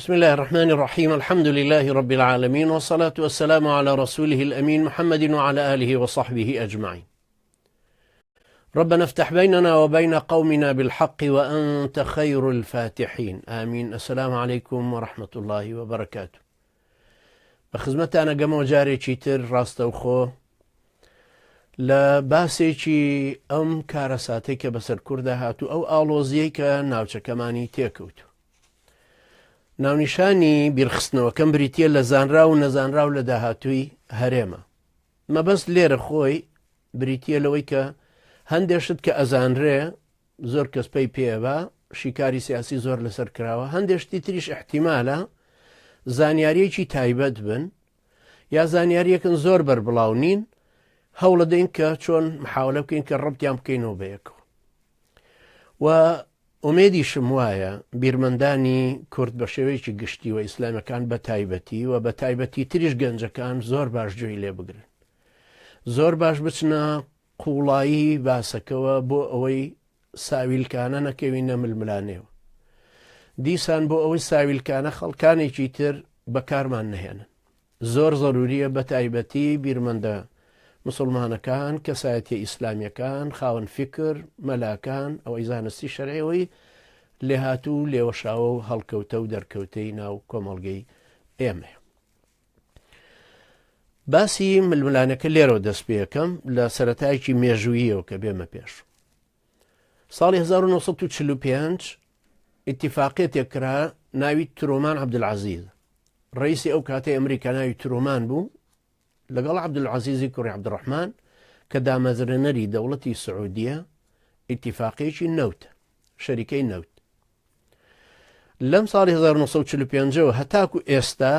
بسم الله الرحمن الرحيم. الحمد لله رب العالمين، والصلاة والسلام على رسوله الأمين محمد وعلى آله وصحبه أجمعين. ربنا افتح بيننا وبين قومنا بالحق وأنت خير الفاتحين، آمين. السلام عليكم ورحمة الله وبركاته. بخدمتنا قم وجاري تر راستوخو لباسيكي أم كارساتيك بسر كرده هاتو أو آلوزيك ناوچه كماني تيكوتو. ناونیشانی بیرخستنەوەکەم بریتە لە زانرا و نەزانرا و لە داهاتووی هەرێمە. مەبەست لێرە خۆی بریتە لەوەی کە هەندێشت کە ئەزانرێ زۆر کەس پێی پێوە شیکاری سیاسی زۆر لەسەر کراوە، هەندێشتی تریش احتیمالە زانیاریەکی تایبەت بن یا زانیاریەکن زۆر بەربڵاو نین، هەوڵە دەین کە چۆن محاولە بکەین کە ڕەبتیان بکەینەوە بەیەکەوە. و ئومێدیشم وایە بیرمەندانی کورد بە شێوەیەکی گشتی و ئیسلامەکان بە تایبەتی و بە تایبەتی تریش گەنجەکان زۆر باش گوێی لێ بگرن، زۆر باش بچنە قوڵایی باسەکەوە بۆ ئەوەی ساویلکانە نەکەوینە ململانێەوە، دیسان بۆ ئەوەی ساویلکانە خەڵکانێکی تر بەکارمان نەهێنن. زۆر ضروریە بە تایبەتی بیرمەندە مسلمانەکان، کەسایەتی ئیسلامیەکان، خاوەن فکر، مەلاکان، ئەوەی زانستی شەرعیەوەی لێهاتوو لێوەشاوە و هەڵکەوتە و دەرکەوتەی ناو کۆمەڵگەی ئێمە. باسی ململانەکە لێرەوە دەست پێ یەکەم لە سەرەتایەکی مێژووییەوە کە بێمە پێش. ساڵی 1945 ئیتیفاقیەتێک کرا ناوی ترۆمان عەبدولعەزیز، ڕئیسی ئەو کاتەی ئەمریکا ناوی ترۆمان بوو، لەگەڵ عەبدولعەزیزی کوڕی عەبدوڕەحمان کە دامەزرێنەری دەوڵەتی سعودیە، ئیتیفاقیەکی نەوتە، شەریکەی نەوت. لەم ساڵی 1945ەوە هەتاکو ئێستا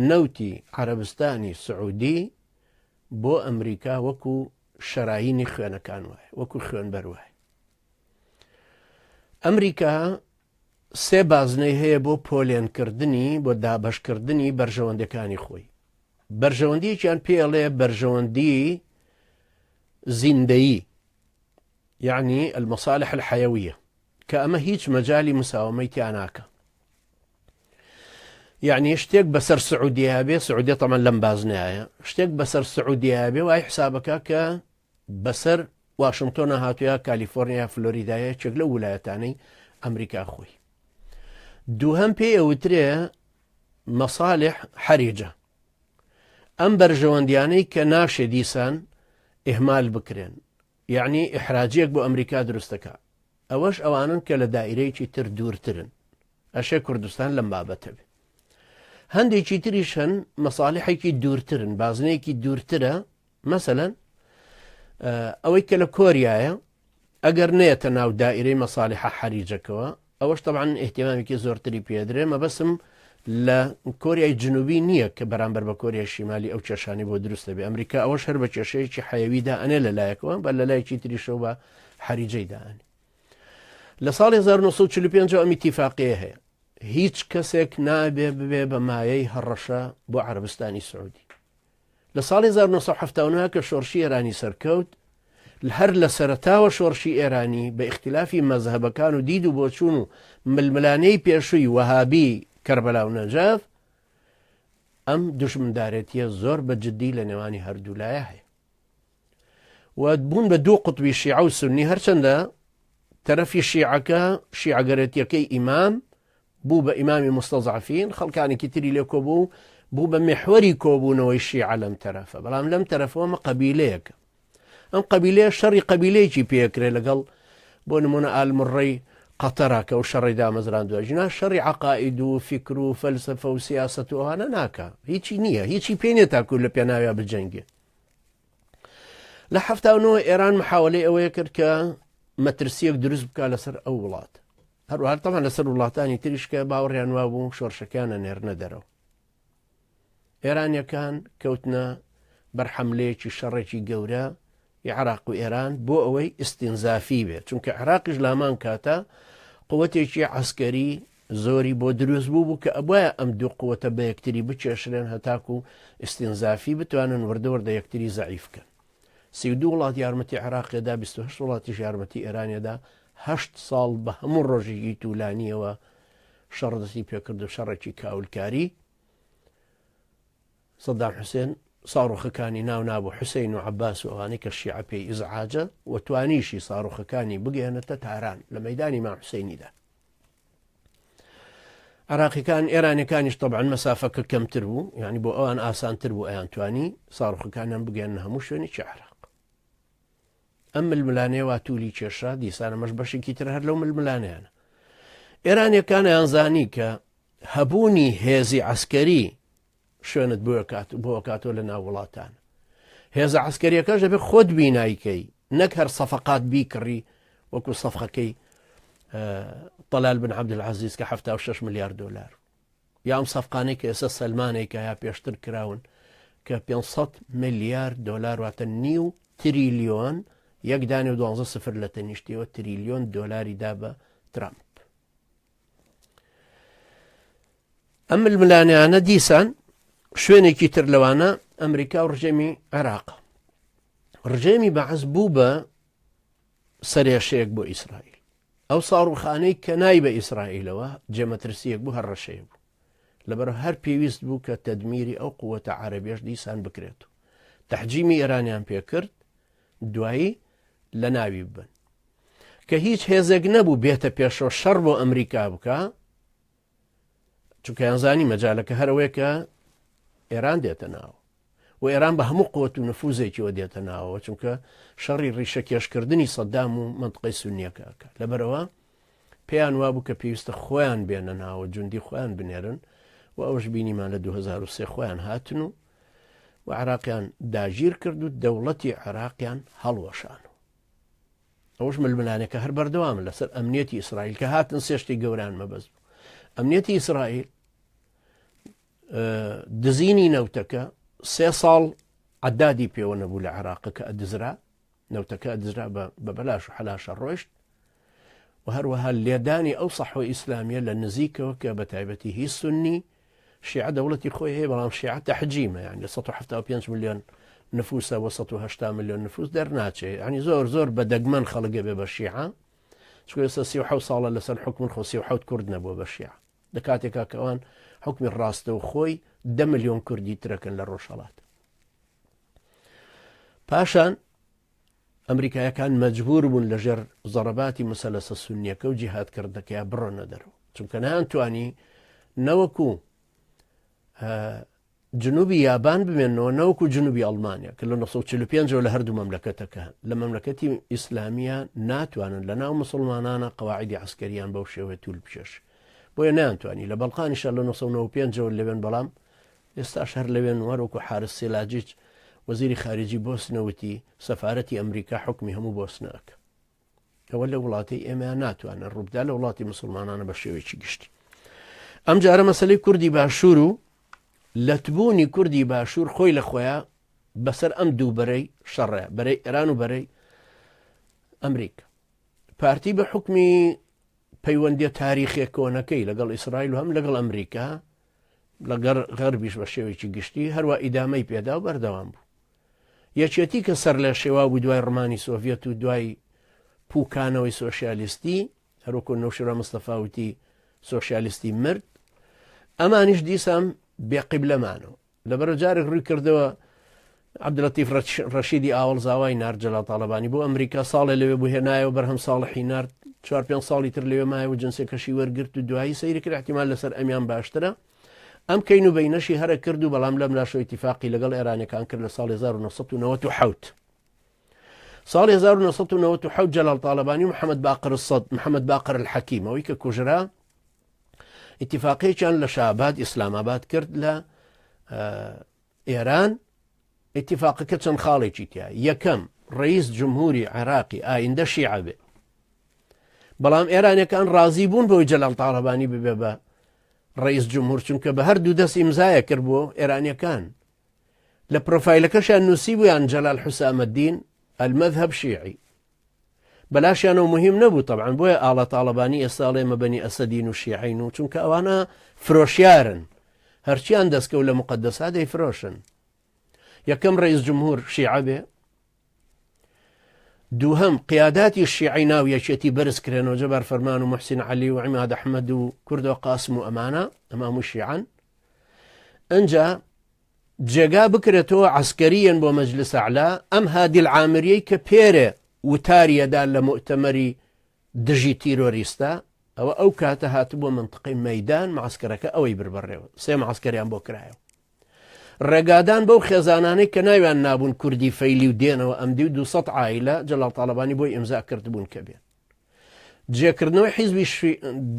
نەوتی عەرەبستانی سعودی بۆ ئەمریکا وەکو شەراینی خوێنەکان وایە، وەکو خوێنبەر وایە. ئەمریکا سێ بازنەی هەیە بۆ پۆلێنکردنی، بۆ دابەشکردنی بەرژەوەندەکانی خۆی. بەرژەوەندیەکیان پێڵێ بەرژەوەندی زیندەیی، یعنی المەصالح الحەیەویە، کە ئەمە هیچ مەجالی مساومەی تیا ناکە. یعنی شتێک بەسەر سعودیە بێ، سعودیە تەمان لەم بازنایە، شتێک بەسەر سعودیە بێ وای حسابەکە کە بەسەر واشنگتۆنە هاتووە، کالیفۆرنیا، فلۆریدایە، چێک لە ویلایەتانەی ئەمریکا خۆی. دووهەم پێی ئەوترێ مەصالح حەریجە، ئەم بەرژەوەندیانەی کە ناشێ دیسان ئیهمال بکرێن، یعنی ئیحراجیەک بۆ ئەمریکا دروستەکە، ئەوەش ئەوانن کە لە دائیرەیەکی تر دوورترن، ئەشێ کوردستان لەم بابەتە بێ. هەندێکی تریش هەن مەصالحێکی دوورترن، بازنەیەکی دوورترە، مەسەلەن ئەوەی کە لە کۆریایە ئەگەر نێتە ناو دائیرەی مەصالحە حەریجەکەوە، ئەوەش تەبعاً ئیحتیمامێکی زۆرتری پێدرێ. مەبەسم لە کۆریای جنوبی نییە کە بەرامبەر بە کۆریای شیمالی ئەو کێشانی بۆ دروستە بێ. ئەمریکا ئەوەش هەر بە کێشەیەکی حەیەویدا ئەنێ لە لایەکەوە، بە لە لایەکی تریشەوە بە حەریجەیدا ئەنێ. لە ساڵی 1945 ئەم ئیتیفاقیە هەیە، هیچ کەسێک نابێ ببێ بە مایەی هەڕەشە بۆ عەرەبستانی سعودی. لە ساڵی 1979 کە شۆڕشی ئێرانی سەرکەوت، هەر لە سەرەتاوە شۆڕشی ئێرانی بە ئیختلافی مەزهەبەکان و دید و بۆچوون و ململانەی پێشووی وەهابی، کەربەلا و نەجاف، ئەم دوژمندارێتیە زۆر بە جددی لە نێوانی هەردوو لایە هەیە و بوون بە دوو قوتبی شیعە و سونی. هەرچەندە تەرەفی شیعەکە شیعەگەرێتیەکەی ئیمام بوو بە ئیمامی مستەزعفین، خەڵکانێکی تری لێ کۆبوو، بوو بە محوەری کۆبوونەوەی شیعە لەم تەرەفە، بەڵام لەم تەرەفەوەمە قەبیلەیەکە. ئەم قەبیلەیە شەڕی قەبیلەیەکی پێکرێ لەگەڵ بۆ نمونە ئالمڕەی قەتەرا کە و شەڕی دامەزراندووە، ژنا شەڕی عەقائید و فکر و فەلسەفە و سیاسەت و ئەوانە ناکە، هیچی نییە، هیچی پێ نییە تاکو لە پێناویا بجەنگێ. لە 79 ئێران محاولەی ئەوەیە کرد کە مەترسیەک دروست بکە لەسەر ئەو وڵات، هەروەها تەمان لەسەر وڵاتانی تریش کە باوەڕیان وا بوو شۆڕشەکانە نێرنە دەرەوە. ئێرانیەکان کەوتنە بەرحەملەیەکی شەڕێکی گەورە عێراق و ئێران بۆ ئەوەی ئستینزافی بێت، چونکە عێراقیش لامان کاتە قووەتێکی عەسکەری زۆری بۆ دروست بوو کە ئەبایە ئەم دوو قووەتە بە یەکتری بچێشرێن هەتاکو ئستینزافی بتوانن وردەوەردە یەکتری زەعیف بکەن. 32 وڵات یارمەتی عێراقیەدا، 28 وڵاتیش یارمەتی ئێرانیەدا، 8 ساڵ بە هەموو ڕۆژێکی توولانیەوە شەڕدەستی پێکرد و شەڕێکی کاولکاری سەدام حوسێن ساڕۆخەکانی ناو نابوو حوسین و عەباس و ئەوانەی کە شیعە پێی ئیزعاجە و توانیشی ساڕۆخەکانی بگەێنێتە تاران لە مەیدانی مام حوسێنیدا. عراقیەکان ئێرانیەکانیش طبعاً مەسافەکە کەمتر بوو، یعنی بۆ ئەوان ئاسانتر بوو ئەیان توانی ساڕۆخەکانیان بگەێنە هەموو شوێنێکی عێراق. ئەم ململانەیە وا توولی کێشا دیسانەمەش بەشێکی تر هەر لەو ململانەیانە. ئێرانیەکان ئەیانزانی کە هەبوونی هێزی عەسکەری شوێنت بۆ کاتۆ لە ناو وڵاتان. هێزە عەسکەریەکەش دەبێت خۆت بینایکەی، نەک هەر سەفقات بیکڕی وەکو سەفقەکەی طلال بن عەبدولعەزیز کە 76 ملیار دۆلار، یا ئەم سەفقانەی کە ئێستا سەلمانێکە یا پێشتر کراون کە 500 ملیار دۆلار واتە نیو تریلیۆن، یەک دانێ و 12 سفر لە تەنیشتیەوە تریلیۆن دۆلاری دا بە ترامپ. ئەم ململانیانە دیسان شوێنێکی تر لەوانە ئەمریکا و ڕژێمی عێراق. ڕژێمی بەعەز بوو بە سەرێشەیەک بۆ ئیسرائیل. ئەو ساڕوخانەی کە نای بە ئیسرائیلەوە جێمەترسیەک بوو، هەر ڕەشەیە بوو، لەبەر هەر پێویست بوو کە تەدمیری ئەو قووەتە عەرەبیەش دیسان بکرێت و تەحجیمی ئێرانیان پێکرد، دوایی لە ناوی ببن کە هیچ هێزێک نەبوو بێتە پێشەوە شەڕ بۆ ئەمریکا بکە، چونکە یانزانی مەجالەکە هەرەوەی کە ئێران دێتە ناو و ئێران بە هەموو قوت و نفوزێکیەوە دێتە ناوەوە، چونکە شەڕی ڕیشە کێشکردنی سەدام و منطقەی سونیەکەکە. لەبەرەوە پێیان وابوو کە پێویستە خۆیان بێنە ناوە، جوندی خۆیان بنێرن و ئەوەش بینیمان لە 2003 خۆیان هاتن و عێراقیان داگیر کرد و دەوڵەتی عێراقیان هەڵوەشان. ئەوش ململانێکە هەر بەردەوام لەسەر ئەمنیەتی ئیسرائیل کە هاتن سێشتی گەوران مەبەست بوو. ئەمنیەتی ئیسرائیل دزینی نەوتەکە 3 ساڵ عەدادی پێوە نەبوو لە عێراق کە ئەدزرا، نەوتەکە ئەدزرا بە بەلاش و حەلاشە ڕۆیشت و هەروەها لێدانی ئەو سەحوە ئیسلامیە لە نزیکەوە کە بە تایبەتی هی سونی شیعە دەوڵەتی خۆی هەیە، بەڵام شیعە تەحجیمە، یعنی لە 175 ملیۆن نفوسە بۆ 180 ملیۆن نفوس دەرناچێت، ینی زۆر بە دەگمەن خەڵگە بێ بە شیعە، چونکە ئێستا 37 ساڵە لەسەر حکومن خۆ 37 کورد نەبووە بە شیعە، لە کاتێکا کە ئەوان حکمی ڕاستە و خۆی 10 ملیۆن کوردی ترەکەن لە ڕۆژهەڵات. پاشان ئەمریکایەکان مەجبور بوون لەژێر زەڕەباتی مەسەلەسە سونیەکە و جیهادکردەکەیان بڕۆنە دەرەوە، چونکە نەیانتوانی نەوەکو جنوبی یابان بمێنەوە، نەوەکو جنوبی ئەڵمانیا کە لە 1945 لە هەردوو مەملەکەتەکە لە مەملەکەتی ئیسلامیە ناتوانن لە ناو مسلمانانە قەواعیدی عەسکەریان بەو شێوەیە توول بچێش، بۆیە نەیانتوانی لە بەڵقانیشە لە 1995 لەوێن، بەڵام ئێستاش هەر لەوێن وەرەوەکو حارس سێلاجیچ وەزیری خارجی بۆسنەوتی سەفارەتی ئەمریکا حکمی هەموو بۆسنەکە، ئەوە لە وڵاتی ئێمەیان ناتوانن ڕووبدا لە وڵاتی مسلمانانە بە شێوەیەکی گشتی. ئەم جارە مەسەلەی کوردی باشوور و لەتبوونی کوردی باشوور خۆی لە خۆیان بەسەر ئەم دووبەرەی شەڕەیە، بەرەی ئێران و بەرەی ئەمریکا. پارتی بە حکمی پەیوەندیە تاریخی کۆنەکەی لەگەڵ ئیسرائیل و هەم لەگەڵ ئەمریکا لەگەڵ غەربیش بە شێوەیەکی گشتی هەروە ئیدامەی پێدا و بەردەوام بوو. یەکێتی کە سەر لە شێوا بوو دوای ڕمانی سۆڤێت و دوای پوکانەوەی سۆشیالیستی، هەروەکو نەوشیرە مستەفاوتی سۆشیالیستی مرد، ئەمانیش دیسان بێقیبلەمانەوە. لەبەرە جارێک ڕووی کردەوە عەبدولەتیف ڕەشیدی ئاوەڵ زاوای نارد جەلال تاڵەبانی بۆ ئەمریکا ساڵێ لەوێ بوو هێنایەوە بەرهەم ساڵحی نارد 4-5 ساڵی تر لەوێ مایەوە جنسێکەشی وەرگرت و دوایی سەیری کرد احتیمال لەسەر ئەمیان باشترە. ئەم کەین و بەینەشی هەرە کرد و بەڵام لەم لاشۆ ئیتیفاقی لەگەڵ ئێرانەکان کرد لە ساڵی 1997. ساڵی 1997 جەلال تاڵەبانی و محەممەد باقر الحەکیم ئەوەی کە کوژرا ئیتیفاقیەکیان لە شاباد ئیسلاماباد کرد لە ئێران. ئیتیفاقەکە چەند خاڵێکی تیا، یەکەم ڕئیس جمهوری عێراقی ئایندە شیعە بێ، بەڵام ئێرانەکان ڕازی بوون بۆی جەلال تاڵەبانی ببێ بە ڕئیس جمهور، چونکە بە هەردوو دەست ئیمزایە کرد بۆ ئێرانیەکان. لە پرۆفایلەکەشیان نووسی بوویان جەلال حوسامەدین المەذهب شیعی، بەلاشیانەوە مهم نەبوو طبعاً، بۆیە ئاڵە تاڵەبانی ئێستاڵێ مەبەنی ئەسەدین و شیعین و چونکە ئەوانە فرۆشیارن، هەرچیان دەستکەوت لە مقدسات دەیفرۆشن. یەکەم ڕئیس جمهور شیعە بێ، دووهەم قیاداتی شیعی ناو یەکێتی بەرز کرێنەوە جەبار فەرمان و محسین عەلی و عیماد ئەحمەد و کوردەوە قاسم و ئەمانە ئەمە هەموو شیعەن ئەنجا جێگا بکرێتەوە عەسکەریەن بۆ مەجلس ئەعلا ئەم هادی العامریەی کە پێرێ وتاریەدا لە مؤتەمەری دژی تیرۆریستە ئەوە ئەو کاتە هاتبووە منطقەی مەیدان معسکەرەکە ئەوەی بربڕێەوە سێ معسکەریان بۆ کرایەوە ڕێگادان بەو خێزانانەی کە ناویان نابوون کوردی فەیلی و دێنەوە ئەمدی و 200 عائلە جەلال تاڵەبانی بۆی ئیمزا کردبوون کە بێن جێکردنەوەی حیزبی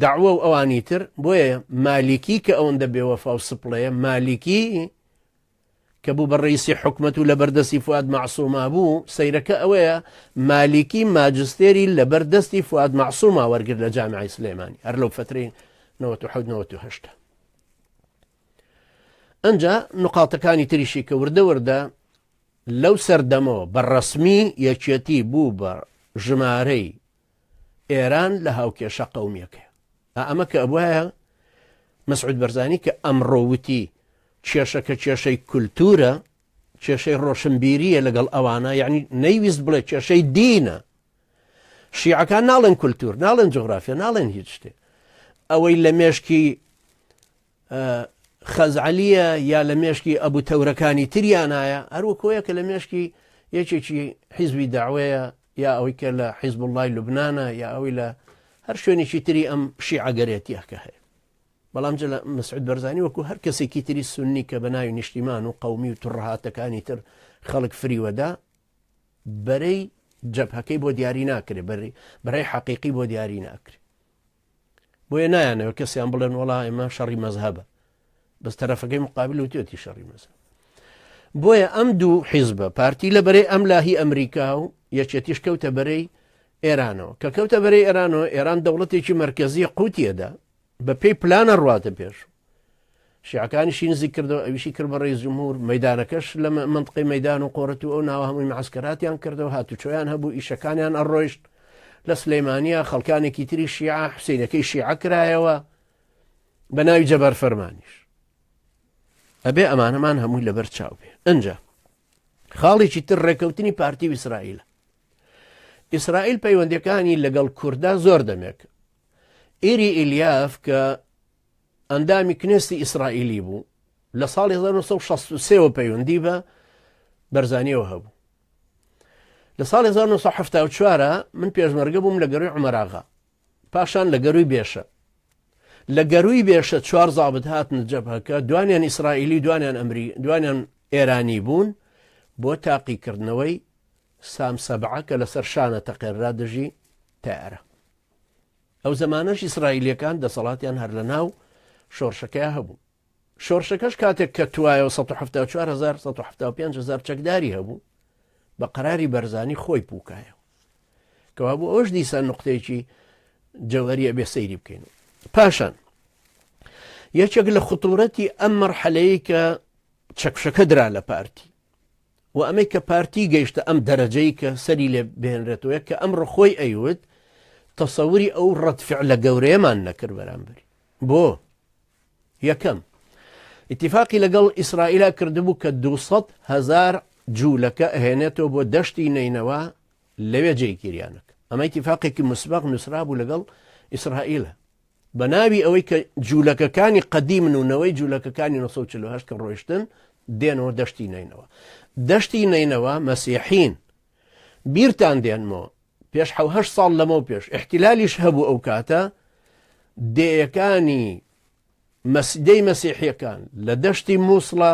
داعوە و ئەوانی تر بۆیە مالیکی کە ئەوەندە بێوەفا و سپڵەیە مالیکی کە بوو بە ڕئیسی حکومەت و لە بەردەستی فواد مەعسووما بوو سەیرەکە ئەوەیە مالیکی ماجستێری لە بەردەستی فواد مەعسووما وەرگرت لە جامعی سلێمانی هەر لەو فترەی 97 ئەنجا نقاتەکانی تریشی کە وردە وردە لەو سەردەمەوە بەڕەسمی یەکێتی بوو بە ژمارەی ئێران لە هاوکێشە قەومیەکە ئەمە کە ئەبوایە مەسعود بەرزانی کە ئەمڕۆوتی کێشەکە کێشەی کولتورە کێشەی ڕۆشنبیریە لەگەڵ ئەوانە یعنی نەیویست بڵێ کێشەی دینە شیعەکان ناڵێن کولتور ناڵێن جغرافیا ناڵێن هیچ شتێ ئەوەی لە مێشکی خەزعەلیە یا لە مێشکی ئەبوو تەورەکانی تریانایە هەروەکۆیە کە لە مێشکی یەکێکی حیزبی داعوەیە یا ئەوەی کە لە حیزب الله لوبنانە یا ئەوەی لە هەر شوێنێکی تری ئەم شیعەگەرێتیەکە هەیە بەڵام جە لە مەسعود بەرزانی وەکو هەر کەسێکی تری سونی کە بە ناوی نیشتیمان و قەومی و توڕەهاتەکانی تر خەڵک فریوەدا بەرەی جەبهەکەی بۆ دیاری ناکرێ بەرەی حەقیقی بۆ دیاری ناکرێ بۆیە نایانەوە کەسیان بڵێن وەڵا ئێمە شەڕی مەزهەبە بەس تەرەفەکەی مقابل و توێتی شەڕی مەزهەب بۆیە ئەم دوو حیزبە پارتی لە بەرەی ئەملاهی ئەمریکا و یەکێتیش کەوتە بەرەی ئێرانەوە کە کەوتە بەرەی ئێرانەوە ئێران دەوڵەتێکی مەرکەزی قوتیەدا بە پێی پلانە ڕواتە پێش شیعەکانیشی نزیک کردەوە ئەویشی کرد بە ڕێیس جمهور مەیدانەکەش لە منطقەی مەیدان و قۆڕەت و ئەو ناوە هەمووی معسکەراتیان کردەوە هاتوچۆیان هەبوو ئیشەکانیان ئەڕۆیشت لە سلەیمانیە خەڵکانێکی تری شیعە حوسینەکەی شیعە کرایەوە بە ناوی جەبار فەرمانیش ئەبێ ئەمانەمان هەمووی لەبەر چاو بێ ئەنجا خاڵێکی تر ڕێکەوتنی پارتی و ئیسرائیلە ئیسرائیل پەیوەندیەکانی لەگەڵ کووردا زۆر دەمێک ئیری ئیلیاف کە ئەندامی کنێستی ئیسرائیلی بوو لە ساڵی 1963 پەیوەندی بە بەرزانیەوە هەبوو لە ساڵی 1974 من پێشمەرگە بووم لە گەروی عومەراغا پاشان لە گەروی بێشە لە گەروی بێشە 4 زابط هاتن جەبهەکە دوانیان ئیسرائیلی دوانیان ئێرانی بوون بۆ تاقیکردنەوەی سام سەبعە کە لەسەر شانە تەقێررا دژی تایارە ئەو زەمانەش ئیسرائیلیەکان دەسەڵاتیان هەر لە ناو شۆڕشەکەی هەبوو شۆڕشەکەش کاتێک کە توایەوە 175,000 چەکداری هەبوو بە قەراری بەرزانی خۆی پووکایەوە کەوا بوو ئەوش دیسان نقطەیەکی جەوهەریە بێ سەیری بکەین پاشان یەکێک لە خوتوڕەتی ئەم مەرحەلەیە کە چەکشەکە درا لە پارتی و ئەمەی کە پارتی گەیشتە ئەم دەرەجەی کە سەری لێ بهێنرێتەوە کە ئەمڕۆ خۆی ئەیوت تەسەوری ئەو ڕەتفعلە گەورەیەمان نەکرد بەرامبەری بۆ یەکەم ئیتیفاقی لەگەڵ ئیسرائیلا کردبوو کە 200,000 جوولەکە ئەهێنێتەوە بۆ دەشتی نینەوە لەوێ جێگیریانەکە ئەمە ئیتیفاقێکی مسبەق نووسرا بوو لەگەڵ ئیسرائیلە بە ناوی ئەوەی کە جوولەکەکانی قەدیمن و نەوەی جوولەکەکانی 1940 کە ڕۆیشتن دێنەوە دەشتی نینەوە دەشتی نینەوە مەسیحین بیرتان دێنمەوە پێش 7 ساڵ لەمەوە پێش احتیلالیش هەبوو ئەو کاتە دێیەکانی دەی مەسیحیەکان لە دەشتی مووسڵە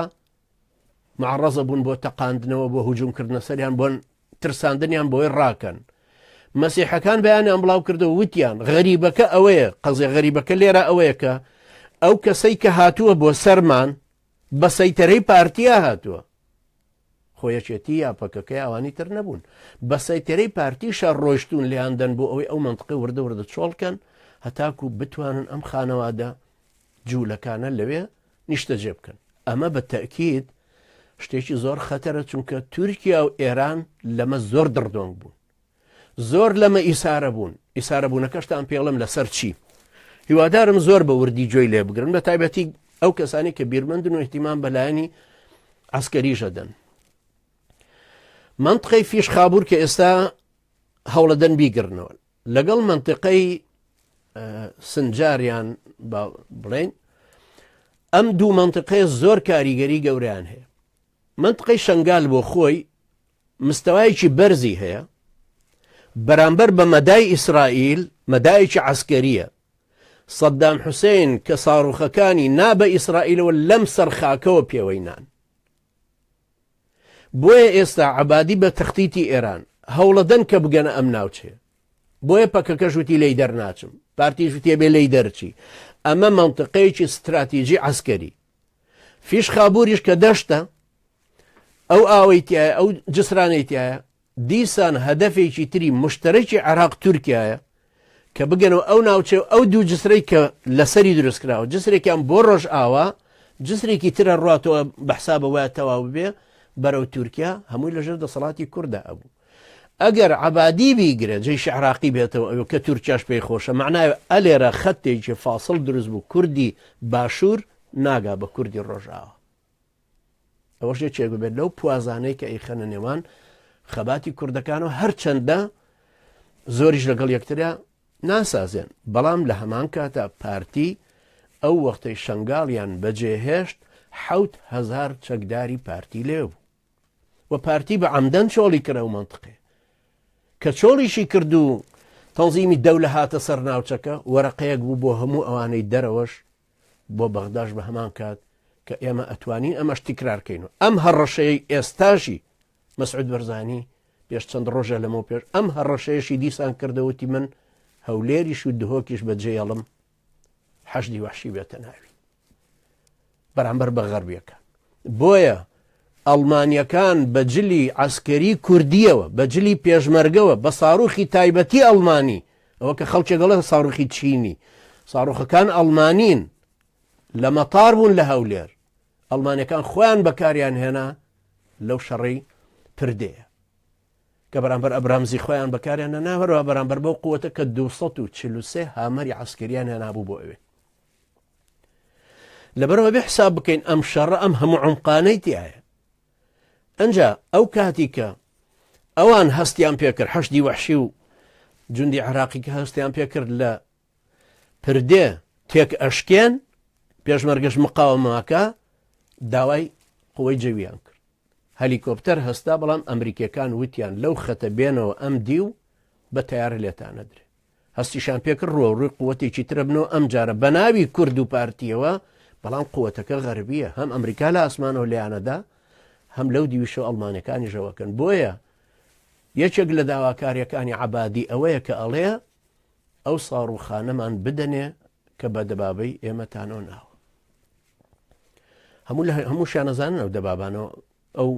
معڕەزە بوون بۆ تەقاندنەوە بۆ هجوومکردنە سەریان بۆن ترساندنیان بۆی ڕاکەن مەسیحەکان بەیانیان بڵاو کردەوە وتیان غەریبەکە ئەوەیە قەزی غەریبەکە لێرە ئەوەیە کە ئەو کەسەی کە هاتووە بۆ سەرمان بە سەیتەرەی پارتیا هاتووە خۆیەکێتی یاپەکەکەی ئەوانی تر نەبوون بە سەیتەرەی پارتیشە ڕۆیشتون لیاندەن بۆ ئەوەی ئەو منطقەی وردە وردە چۆڵکەن هەتاکو بتوانن ئەم خانەوادە جوولەکانە لەوێ نیشتەجێ بکەن ئەمە بە تەکید شتێکی زۆر خەتەرە چونکە تورکیا و ئێران لەمە زۆر دڕدۆنگ بوون زۆر لەمە ئیسارە بوون ئیسارەبوونەکەشتان پێڵم لەسەر چی هیوادارم زۆر بە وردی جۆی لێ بگرن بە تایبەتی ئەو کەسانی کە بیرمەندن و احتیمام بەلایانی عسکەریشەدەن منطقەی فیش خابوور کە ئێستا هەوڵەدەن بیگرنەوە لەگەڵ منطقەی سنجاریان بڵێن ئەم دوو منطقەیە زۆر کاریگەری گەورەیان هەیە. منطقەی شنگال بۆ خۆی مستەوایەکی بەرزی هەیە بەرامبەر بە مەدای ئیسرائیل مەدایەکی عەسکەریە. سەدام حوسێن کە ساڕوخەکانی نابە ئیسرائیلەوە لەم سەرخاکەوە پێوەینان. بۆیە ئێستا عەبادی بە تەختیتی ئێران هەوڵەدەن کە بگەنە ئەم ناوچەیە. بۆیە پەکەکەش وتی لێی دەرناچم، پارتیش وتێ بێ لێی دەرچی. ئەمە منطقەیەکی استراتیژی عەسکەری. فیش خابووریش کە دەشتە ئەو ئاوەی تایە ئەو جسرانەی تایە دیسان هەدەفێکی تری مشتەرەکی عێراق تورکیایە کە بگەنەوە ئەو ناوچێ ئەو دوو جسرەی کە لەسەری دروستکراوە جسرێکیان بۆ ڕۆژ ئاوا جسرێکی ترە ڕاتەوە بەحسابە وایە تەواو بێ بەرەو تورکیا هەمووی لەژێر دەسەڵاتی کووردا ئەبوو. ئەگەر عەبادی بیگرێت جێیشی عێراقی بێتەوە ئەوە کە تورکیاش پێی خۆشە معناوە ئەلێرە خەتێکی فاسڵ دروست بوو کوردی باشوور ناگا بە کوردی ڕۆژئاوا. ئەوەش یەکێک بێت لەو پوازانەی کە ئەیخەنە نێوان خەباتی کوردەکانەوە هەرچەندە زۆریش لەگەڵ یەکتریا ناسازێن بەڵام لە هەمان کاتە پارتی ئەو وەختەی شنگاڵیان بەجێهێشت 7,000 چەکداری پارتی لێ بوو و پارتی بە عەمدەن چۆڵی کرە و منطقێ کە چۆڵیشی کرد و تەنزیمی دەولە هاتە سەر ناوچەکە وەرەقەیەک بوو بۆ هەموو ئەوانەی دەرەوەش بۆ بەغداش بە هەمان کات کە ئێمە ئەتوانین ئەمەش تیکرارکەینەوە. ئەم هەڕەشەی ئێستاشی مەسعود بەرزانی پێش چەند ڕۆژە لەمە پێش ئەم هەڕەشەیەشی دیسان کردەوەتی من هەولێریش و دهۆکیش بەجێڵم حەشدی وەحشی بێتە ناوی بەرامبەر بە غەربیەکان. بۆیە ئەڵمانیەکان بەجلی عەسکەری کوردیەوە بەجلی پێشمەرگەوە بە ساڕوخی تایبەتی ئەڵمانی ئەوە کە خەڵکێگەڵە ساڕوخی چینی ساڕوخەکان ئەڵمانین لە مەتار بوون لە هەولێر ئەڵمانیەکان خۆیان بەکاریان هێنا لەو شەڕی پردەیە کە بەرامبەر ئەبرامزی خۆیان بەکاریان نەناوەرەوە بەرامبەر بەو قووەتە کە 243 هامەری عەسکەریان هێنابوو بۆ ئەوێ. لەبەرەوە بێ حساب بکەین ئەم شەڕە ئەم هەموو عومقانەی تایە. ئەنجا ئەو کاتی کە ئەوان هەستیان پێکرد حەشدی وەحشی و جوندی عێراقی کە هەستیان پێکرد لە پردێ تێک ئەشکێن پێشمەرگەش مقاومەکە داوای قوەی جەویان کرد. هەلیکۆپتەر هەستا بەڵام ئەمریکیەکان وتیان لەو خەتە بێنەوە ئەم دی و بە تەیارە لێتانەدرێ. هەستیشان پێکرد ڕۆڕووی قووەتێکی ترە بنەوە ئەم جارە بە ناوی کورد و پارتیەوە بەڵام قووەتەکە غەربیە هەم ئەمریکا لە ئاسمانەوە لێیانەدا هەم لەو دیویشە ئەڵمانەکانی ژەوەکەن. بۆیە یەکێک لە داواکاریەکانی عەبادی ئەوەیە کە ئەڵێ ئەو ساڕوخانەمان بدەنێ کە بە دەبابەی ئێمەتانەوە ناوە. هەموو شانەزانن ئەو دەبابانەوە ئەو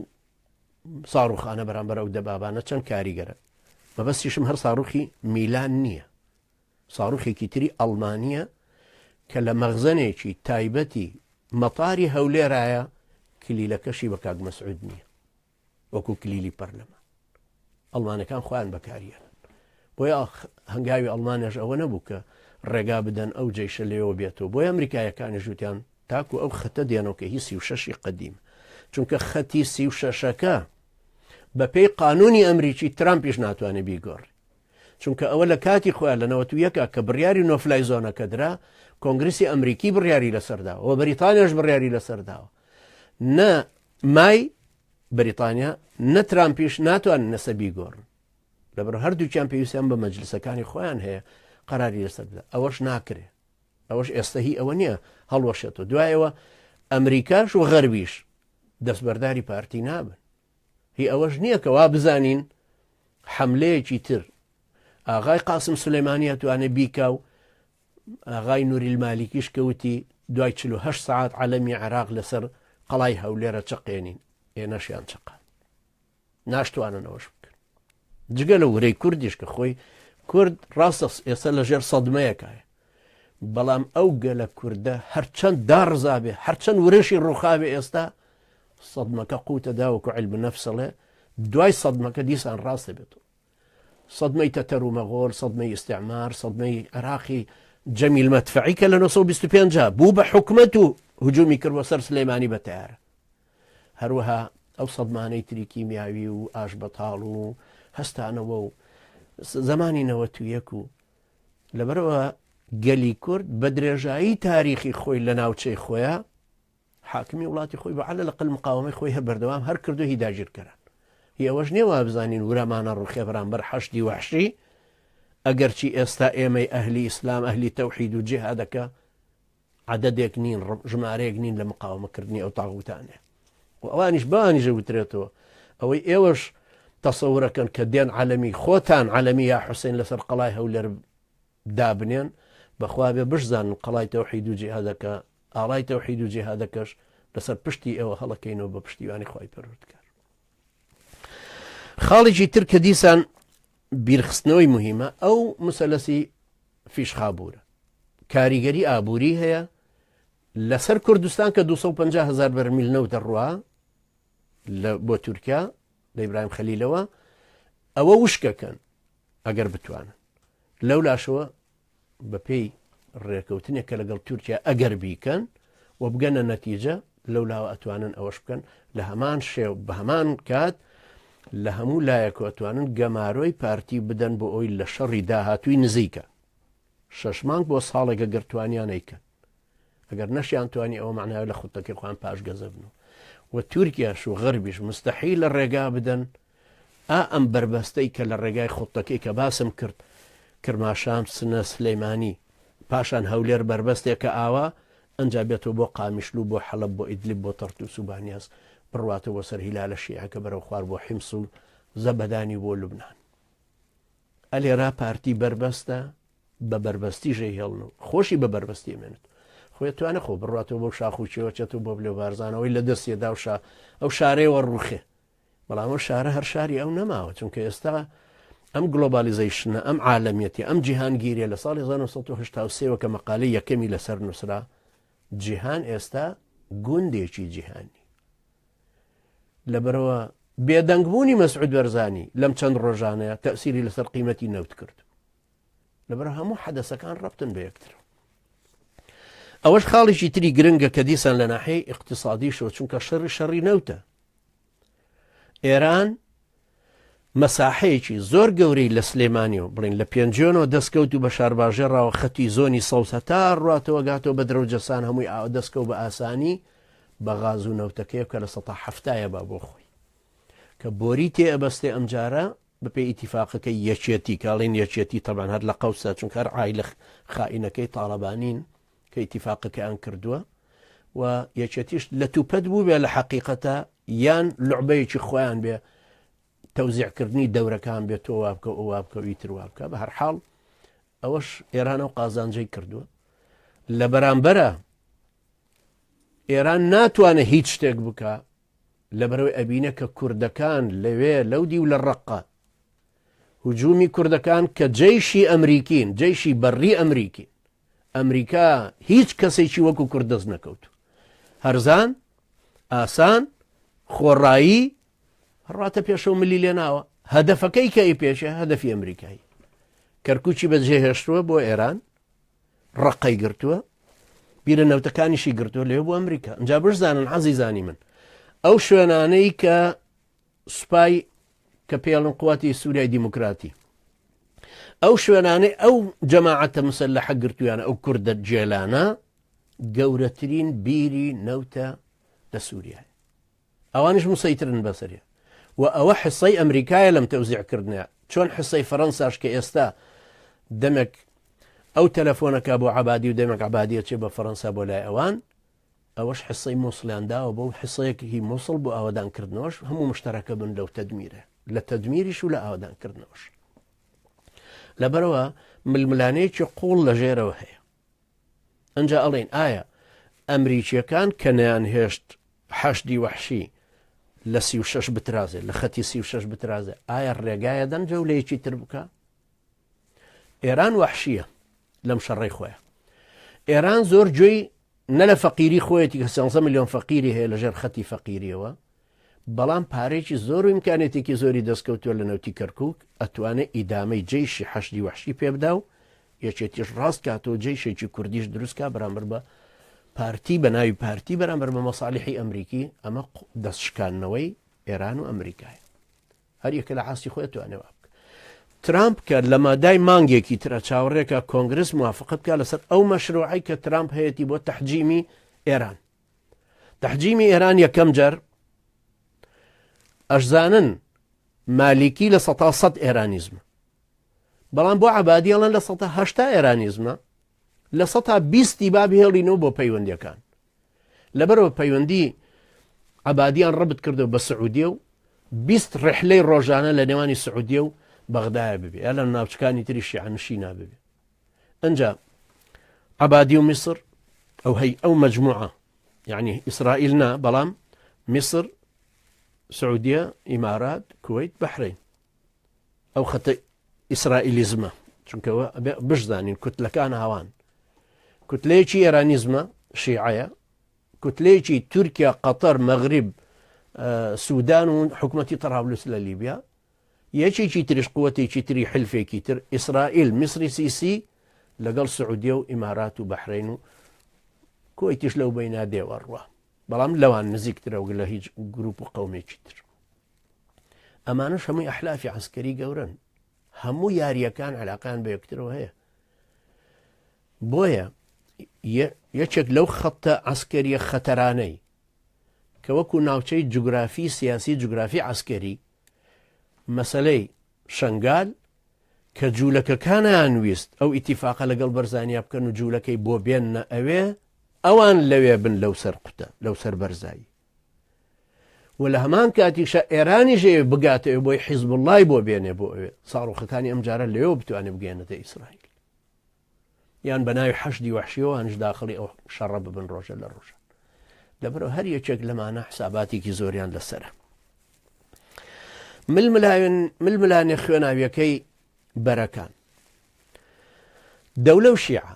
ساڕوخانە بەرامبەر ئەو دەبابانە چەند کاریگەرە. مەبەستیشم هەر ساڕوخی میلان نییە ساڕوخێکی تری ئەڵمانیە کە لە مەخزەنێکی تایبەتی مەتاری هەولێرایە کلیلەکەشی بە کاک مەسعود نییە وەکو کلیلی پەرلەمان ئەڵمانەکان خۆیان بەکاریان. بۆیە هەنگاوی ئەڵمانیش ئەوە نەبوو کە ڕێگا بدەن ئەو جێیشە لێەوە بێتەوە. بۆیە ئەمریکایەکانی ژوتیان تاکو ئەو خەتە دێنەوە کە هی 36 قەدیم چونکە خەتی 36ەکە بە پێی قانونی ئەمریکی ترامپیش ناتوانێت بیگۆڕی چونکە ئەوە لە کاتی خۆیان لە 91 کە بڕیاری نۆفلای زۆنەکە درا کۆنگرسی ئەمریکی بڕیاری لەسەرداوە و بەریتانیاش بڕیاری لەسەرداوە نە مای بەریتانیا نە ترامپیش ناتوانن نەسە بیگۆڕن لەبەر هەردووکیان پێویستیان بە مەجلیسەکانی خۆیان هەیە قەراری لەسەردا ئەوەش ناکرێ ئەوەش ئێستا هی ئەوە نییە هەڵوەشێتەوە. دوایەوە ئەمریکاش و غەربیش دەستبەرداری پارتی نابن. هی ئەوەش نییە کە وا بزانین حەملەیەکی تر ئاغای قاسم سولەیمانی ئەتوانێ بیکا و ئاغای نووری المالیکیش کەوتی دوای 48 ساعت عەلەمی عێراق لەسەر قەڵای هەولێرە چەقێنین ئێنەشیان چەقان ناشتواننەوەش بکەن. جگە لە ورەی کوردیش کە خۆی کورد ڕاستە ئێستا لەژێر سەدمەیەکایە بەڵام ئەو گەلە کووردە هەرچەند داڕزابێ هەرچەند ورشی ڕووخاوێ ئێستا سەدمەکە قوتە داوەکو عیلم نەفسەڵێ دوای سەدمەکە دیسان ڕاستە بێتەوە. سەدمەی تەتەر و مەغۆڵ سەدمەی ئیستیعمار سەدمەی عێراقی جەمیل مەدفەعی کە لە 1925 بوو بە حکومەت و هجومی کردوە سەر سلەیمانی بە تەیارە. هەروەها ئەو سەدمانەی تری کیمیاوی و ئاش بەتاڵ و هەستانەوە و زمانی 91 و لەبەرەوە گەلی کورد بە درێژایی تاریخی خۆی لە ناوچەی خۆیە حاکمی وڵاتی خۆی بە عەلە لەقل مقاومەی خۆی هە بەردەوام هەر کردو هی داگیرکەران هی ئەوەش نییە وا بزانین ورامانە ڕوخێ بەرامبەر حەشتی وەحشی ئەگەرچی ئێستا ئێمەی ئەهلی ئیسلام ئەهلی تەوحید و جیهادەکە عەدەدێک نین ژمارەیەک نین لە مقاومەکردنی ئەو تاغوتانێ و ئەوانیش بەوانیژە وترێتەوە ئەوەی ئێوەش تەسەورەکەن کە دێن عەلەمی خۆتان عەلەمی یا حوسێن لەسەر قەڵای هەولێر دابنێن بەخوا بێ بشزانن قەڵای تەوحید و جیهادەکە ئاڵای تەوحید و جیهادەکەش لەسەر پشتی ئێوە هەڵەکەینەوە بە پشتیوانی خوای پەروەردگار. خاڵێکی تر کە دیسان بیرخستنەوەی مهمە ئەو مسەلەسی فیشخابوورە کاریگەری ئابووری هەیە لەسەر کوردستان کە 250,000 بەرمیل نەوت دەڕوا بۆ تورکیا لە ئیبراهیم خەلیلەوە ئەوە وشکەکەن ئەگەر بتوانن لەو لاشەوە بە پێی ڕێکەوتنێکە لەگەڵ تورکیا ئەگەر بیکەن و بگەنە نەتیجە لەو لاوە ئەتوانن ئەوەش بکەن لە هەمان شێو بە هەمان کات لە هەموو لایەکە ئەتوانن گەمارۆی پارتی بدەن بۆ ئەوی لە شەڕی داهاتووی نزیکە 6 مانگ بۆ ساڵێک گەرتوانیانەیکەن ئەگەر نەشیان توانی ئەوە معناوی لە خوتەکەی خۆیان پاش گەزە بن و تورکیاش و غەربیش مستەحیل لە ڕێگا بدەن ئەم بربەستەی کە لە ڕێگای خوتەکەی کە باسم کرد کرماشام سنە سلەیمانی پاشان هەولێر بربەستێکە ئاوا ئەنجا بێتەوە بۆ قامیشلو بۆ حەڵەب بۆ ئیدلیب بۆ تەرتوس و بانیاز بڕواتەوە سەر هیلالە شیعەکە بەرەو خوار بۆ حیمس و زەبەدانی بۆ لوبنان ئەلێرا پارتی بربەستە بە بربەستی ژێ هێڵن و خۆشی بە بربەستی مێنێت خۆی توانە خۆ بڕاتەوە بۆ شاخ و چێوەچێت و بۆ بلێ بارزانەوەی لە دەستێدا ئەو شارەیەوە ڕوخێ بەڵام ئەو شارە هەر شاری ئەو نەماوە چونکە ئێستا ئەم گلۆبالیزیشنە ئەم عالەمیەتی ئەم جیهانگیریە لە ساڵی 1970 کە مەقالەی یەکەمی لەسەر نووسرا جیهان ئێستا گوندێکی جیهانی لەبەرەوە بێدەنگبوونی مەسعود بەرزانی لەم چەند ڕۆژانەیە تەئسیری لەسەر قیمەتی نەوت کرد لەبەر هەموو حەدەسەکان ڕەبتن بە یەکتر ئەوەش خاڵێکی تری گرنگە کە دیسان لە ناحەی اقتصادیشەوە چونکە شەڕی نەوتە ئێران مەساحەیەکی زۆر گەورەی لە سلێمانیەوە بڵین لە پێنجۆنەوە دەستکەوت و بە شارباژێڕاوە خەتی زۆنی سەوسە تا ڕاتەوە گاتەوە بە درەوجەسان هەمووی ئاوە دەستکەوت بە ئاسانی بە غاز و نەوتەکەی کە لە 170 بە بۆ خۆی کە بۆری تێ ئەبەستێ ئەمجارە بەپێی ئیتیفاقەکەی یەکێتی کاڵین یەکێتی تەبان هەر لە قەوسە چونکە هەر عایلە خائینەکەی تاڵەبانین کە ئیتیفاقەکەیان کردووە و یەکێتیش لە توپەت بوو بێ لە حەقیقەتە یان لوعبەیەکی خۆیان بێ تەوزیعکردنی دەورەکان بێت تۆ وابکە ئەو وابکە و ئیتر وابکە بە هەر حاڵ ئەوەش ئێرانە و قازانجەی کردووە لە بەرامبەرە ئێران ناتوانە هیچ شتێک بکە لەبەرەوەی ئەبینە کە کوردەکان لەوێ لەو دی و لە ڕەقە هجوومی کوردەکان کە جەیشی ئەمریکین جەیشی بەڕی ئەمریکی ئەمریکا هیچ کەسێکی وەکو کورد دەست نەکەوت هەرزان ئاسان خۆڕایی ڕاتە پێشەوە ملی لێناوە هەدەفەکەی کە پێشە هەدەفی ئەمریکایی کەرکوچی بەجێهێشتووە بۆ ئێران ڕقەی گرتووە بیرە نەوتەکانیشی گرتووە لێ بۆ ئەمریکا ئەجا بشزانن عەزیزانی من ئەو شوێنانەی کە سوپای کە پێڵن قوواتی سووریای دیموکراتی ئەو شوێنانەی ئەو جەماعەتە مسەلەحە گرتوویانە ئەو کوردە جێلانە گەورەترین بیری نەوتە لە سووریای ئەوانش مسەیترن بەسەریە و ئەوە حسەی ئەمریکایە لەم تەوزیعکردنە چۆن حسەی فەڕەنساش کە ئێستا دەمێک ئەو تەلەفۆنەکە بۆ عەبادی و دەمێک عەبادیە چێ بە فەڕەنسا بۆ لای ئەوان ئەوەش حسەی مووسڵیانداوە بۆ حسەیەکی مووسڵ بۆ ئاوادانکردنەوەش هەموو مشتەرەکە بن لەو تەدمیرە لە تەدمیریش و لە ئاوادانکردنەوەش لەبەرەوە ململانەیەکی قوڵ لە ژێرەوە هەیە ئەنجا ئەڵێن ئایا ئەمریکیەکان کە نەیانهێشت حەشدی وەحشی لە 36 بترازێ لە خەتی 36 بترازێ ئایا ڕێگایە دەن جەولەیەکی تر بکە ئێران وەحشیە لەم شەڕەی خۆیە ئێران زۆر گوێی نە لە فەقیری خۆیەتی کە 300 ملیۆن فەقیری هەیە لەژێر خەتی فەقیریەوە بەڵام پارێکی زۆر و ئیمکانێتێکی زۆری دەستکەوتووە لە نەوتی کەرکووک ئەتوانێت ئیدامەی جەیشی حەشدی وەحشی پێ بدا و یەکێتیش ڕاست کاتەوە جەیشێکی کوردیش دروستکە بەرامبەر بە پارتی بە ناوی پارتی بەرامبەر بە مەساڵحی ئەمریکی ئەمە دەستشکاندنەوەی ئێران و ئەمریکایە هەر یەکە لە عاسی خۆی توانێت بکە ترامپ کە لە مادای مانگێکی ترە چاوەڕێکە کۆنگرس موافقت بکە لەسەر ئەو مەشروعی کە ترامپ هەیەی بۆ تەحجیمی ئێران. تەحجیمی ئێران یەکەم جار ئەشزانن مالیکی لە 100 ئێرانیزمە، بەڵام بۆ عەبادیەڵەن لە 180 ئێرانیزمە، لە 120 با بهێڵینەوە بۆ پەیوەندیەکان. لەبەرەوە پەیوەندی عەبادیان ڕەبت کردەوە بە سعودیە و 20 ڕحلەی ڕۆژانە لە نێوانی سعودیە و بەغدایە ببێ، یا لە ناوچەکانی تری شیعەنشینە ببێ. ئەنجا عەبادی و میسر ئەو مەجموعە، یعنی ئیسرائیل نا، بەڵام میسر، سعودیە، ئیمارات، کوێیت، بەحرین، ئەو خەتە ئیسرائیلیزمە، چونکەوە بشزانین کوتلەکان هاوان. کوتلەیەکی ئێرانیزمە شیعەیە، کوتلەیەکی تورکیا، قەتەر، مەغریب، سوودان و حکومەتی طرابلس لە لیبیا، یەکێکی تریش قووەتێکی تری حلفێکی تر ئیسرائیل، میسری سیسی لەگەڵ سعودیە و ئیمارات و بەحرین و کوێیتیش لەو بەینا دێوەڕوە، بەڵام لەوان نزیکترە و لە هیچ گروپ و قەومێکی تر. ئەمانش هەمووی ئەحلافی عەسکەری گەورن، هەموو یاریەکان عەلاقەیان بە یەکترەوە هەیە. بۆیە یەکێک لەو خەتە عەسکەریە خەتەرانەی کە وەکو ناوچەی جوگرافی سیاسی، جوگرافی عەسکەری، مەسەلەی شەنگال کە جوولەکەکانیان ویست ئەو ئیتیفاقە لەگەڵ بەرزانیا بکەن و جوولەکەی بۆ بێننە ئەوێ، ئەوان لەوێ بن لەو سەر قوتە، لەو سەر بەرزایی. و لە هەمان کاتیشە ئێرانی ژێ بگاتەوە بۆی حیزب اللای بۆ بێنێ بۆ ئەوێ، ساڕوخەکانی ئەم جارە لەوێ بتوانێت بگەێنێتە ئیسرائیل، یان بە ناوی حەشدی وەحشیەوە هەنج داخڵی ئەو شەڕە ببن ڕۆژە لە ڕۆژە. لەبەرەوە هەر یەکێک لەمانە حساباتێکی زۆریان لەسەرە. ململانێ خوێناویەکەی بەرەکان دەولە و شیعە.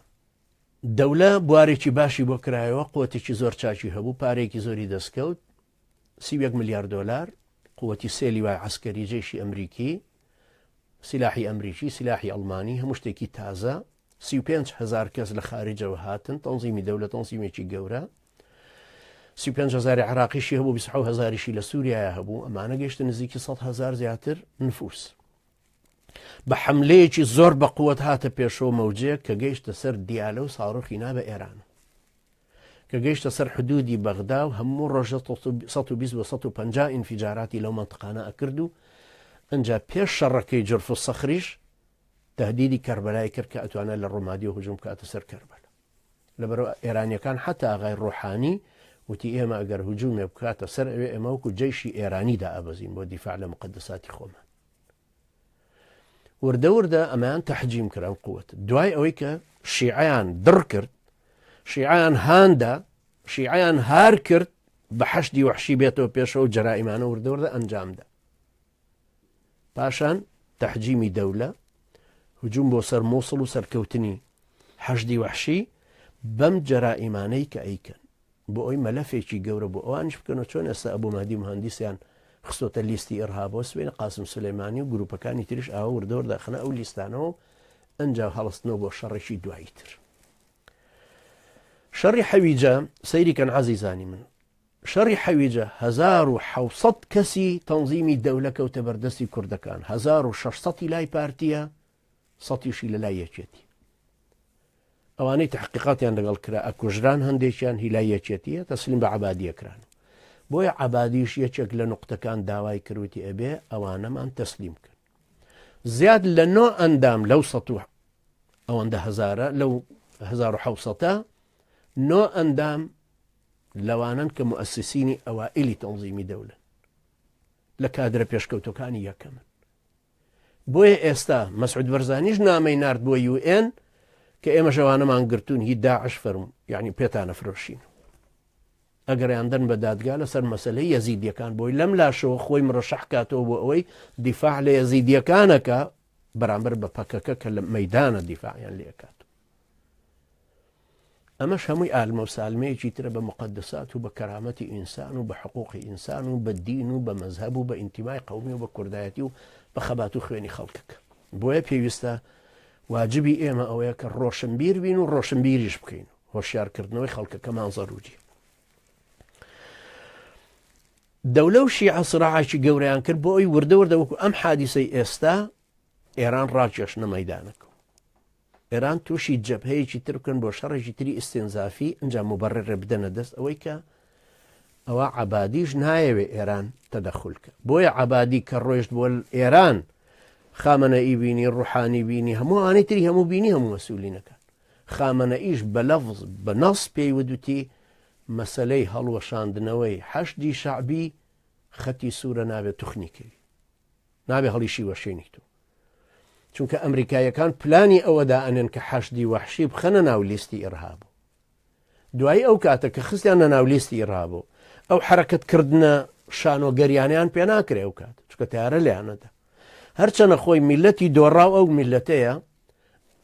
دەولە بوارێکی باشی بۆ کرایەوە، قووەتێکی زۆر چاکی هەبوو، پارێکی زۆری دەستکەوت، 31 ملیار دۆلار، قووەتی سێلی وای عەسکەری، جێشی ئەمریکی، سلاحی ئەمریکی، سلاحی ئەڵمانی، هەموو شتێکی تازە، 35,000 کەس لە خارجەوە هاتن، تەنزیمی دەولە تەنزیمێکی گەورە، 35,000 عراقیشی هەبوو، 20,000شی لە سووریایە هەبوو، ئەمانە گەیشتە نزیکی 100,000 زیاتر نفوس. بە حملەیەکی زۆر بە قووەت هاتە پێشەوە مەوجەیە کە گەیشتە سەر دیالە و ساڕۆخی نا بە ئێران، کە گەیشتە سەر حدودی بەغدا و هەموو ڕۆژە 120 و 150 ئینفیجاراتی لەو مەنتقانە ئەکرد و ئەنجا پێش شەڕەکەی جرف و سەخریش تهدیدی کەربەلای کرد کە ئەتوانە لە ڕۆمادی و هجوم کاتە سەر کەربەلا. لەبەرەوە ئێرانیەکان حتا ئاغای ڕۆحانی وتی ئێمە ئەگەر هجومێ بکاتە سەر ئەوێ ئێمە وەکو جەیشی ئێرانیدا ئەبەزین بۆ دیفاع لە مقدساتی خۆمان. وردە وردە ئەمەیان تەحجیم کران قووەت. دوای ئەوەی کە شیعەیان دڕ کرد، شیعەیان هاندا، شیعەیان هار کرد، بە حەشدی وەحشی بێتەوە پێشەوە جەرائیمانە وردە وردە ئەنجامدا. پاشان تەحجیمی دەولە، هجوم بۆ سەر مووسڵ و سەرکەوتنی حەشدی وەحشی بەم جەرائیمانەی کە ئەیکەن، بۆ ئەوی مەلەفێکی گەورە بۆ ئەوانش بکەنەوە چۆن ئێستا ئەبوو مادی مهندسیان خستۆتە لیستی ئێرهابۆ، سوێنە قاسم سلەیمانی و گروپەکانی تریش ئاوە وردەوردە خەنە ئەو لیستانەوە ئەنجا هەڵستنەوە بۆ شەڕێکی دوایی تر. شەڕی حەویجە سەیریکەن عەزیزانی من، شەڕی حەویجە 1700 کەسی تەنزیمی دەولە کەوتە بەردەستی کوردەکان، 1600 لای پارتیە، 100یشی لە لای یەکێتی. ئەوانەی تحقیقاتیان لەگەڵ کرا ئەکوژران، هەندێکیان هیلای یەکێتیە، تەسلیم بە عەبادیەکران. بۆیە عەبادیش یەکێک لە نوقتەکان داوای کردوتی ئەبێ ئەوانەمان تەسلیم کرد. زیاد لە 9 ئەندام لەو 100 ئەوەندە هەزارە، لەو 1700 9 ئەندام لەوانن کە مؤسسینی ئەوائلی تەنزیمی دەولە، لە کادرە پێشکەوتەکانی یەکەمن. بۆیە ئێستا مەسعود بەرزانیش نامەی نارد بۆ UN کە ئێمە شەوانەمان گرتوون هی داعش فەرموو، یعنی پێتانە فرۆشین. ئەگەریاندن بە دادگا لەسەر مەسەلەی یەزیدیەکان، بۆی لەم لاشەوە خۆی مرەشەح کاتەوە بۆ ئەوەی دیفاع لە یەزیدیەکانەکە بەرامبەر بە پەکەکە کە لە مەیدانە دیفاعیان لێکات. ئەمەش هەمووی ئالمە و سالمەیەکی ترە بە مقدسات و بە کەرامەتی ئینسان و بە حقوقی ئینسان و بە دین و بە مەزهەب و بە ئینتیمای قەومی و بە کوردایەتی و بە خەبات و خوێنی خەڵکەکە. بۆیە پێویستە واجبی ئێمە ئەوەیە کە ڕۆشنبیر بین و ڕۆشنبیریش بکەین. هۆشیارکردنەوەی خەڵکەکەمان زەروری. دەولە و شیعە سراعێکی گەورەیان کرد بۆ ئەوی وردە وردە وەکو ئەم حادیسەی ئێستا ئێران ڕاکێشنە مەیدانەکە ئێران تووشی جەبهەیەکی تر بکەن بۆ شەڕێکی تری ئستێنزافی ئەنجام مبەڕێ بدەنە دەست ئەوەی کە ئەوە عەبادیش نایەوێ ئێران تەدەخولکە بۆیە عەبادی کە ڕۆیشت بۆ ئێران خامنەئی بینی ڕوحانی بینی هەموو ئەوانەی تری هەموو بینی هەموو مەسئولینەکان خامنەئیش بە لەفز بە نەس پێی وتوتی مەسەلەی هەڵوەشاندنەوەی حەشدی شەعبی خەتی سوورە نابێت توخنیکەوی نابێ هەڵیشی وەشێنی تۆ چونکە ئەمریکایەکان پلانی ئەوەدا ئەنێن کە حەشدی وەحشی بخەنە ناو لیستی ئیرهاب دوایی ئەو کاتە کە خستیانە ناو لیستی ئیرهاب ئەو حرەکەتکردنە شانۆگەریانیان پێ ناکرێ ئەو کات چکە تیارە لیانەدا هەرچەنە خۆی میلەتی دۆڕاو ئەو میلەتەیە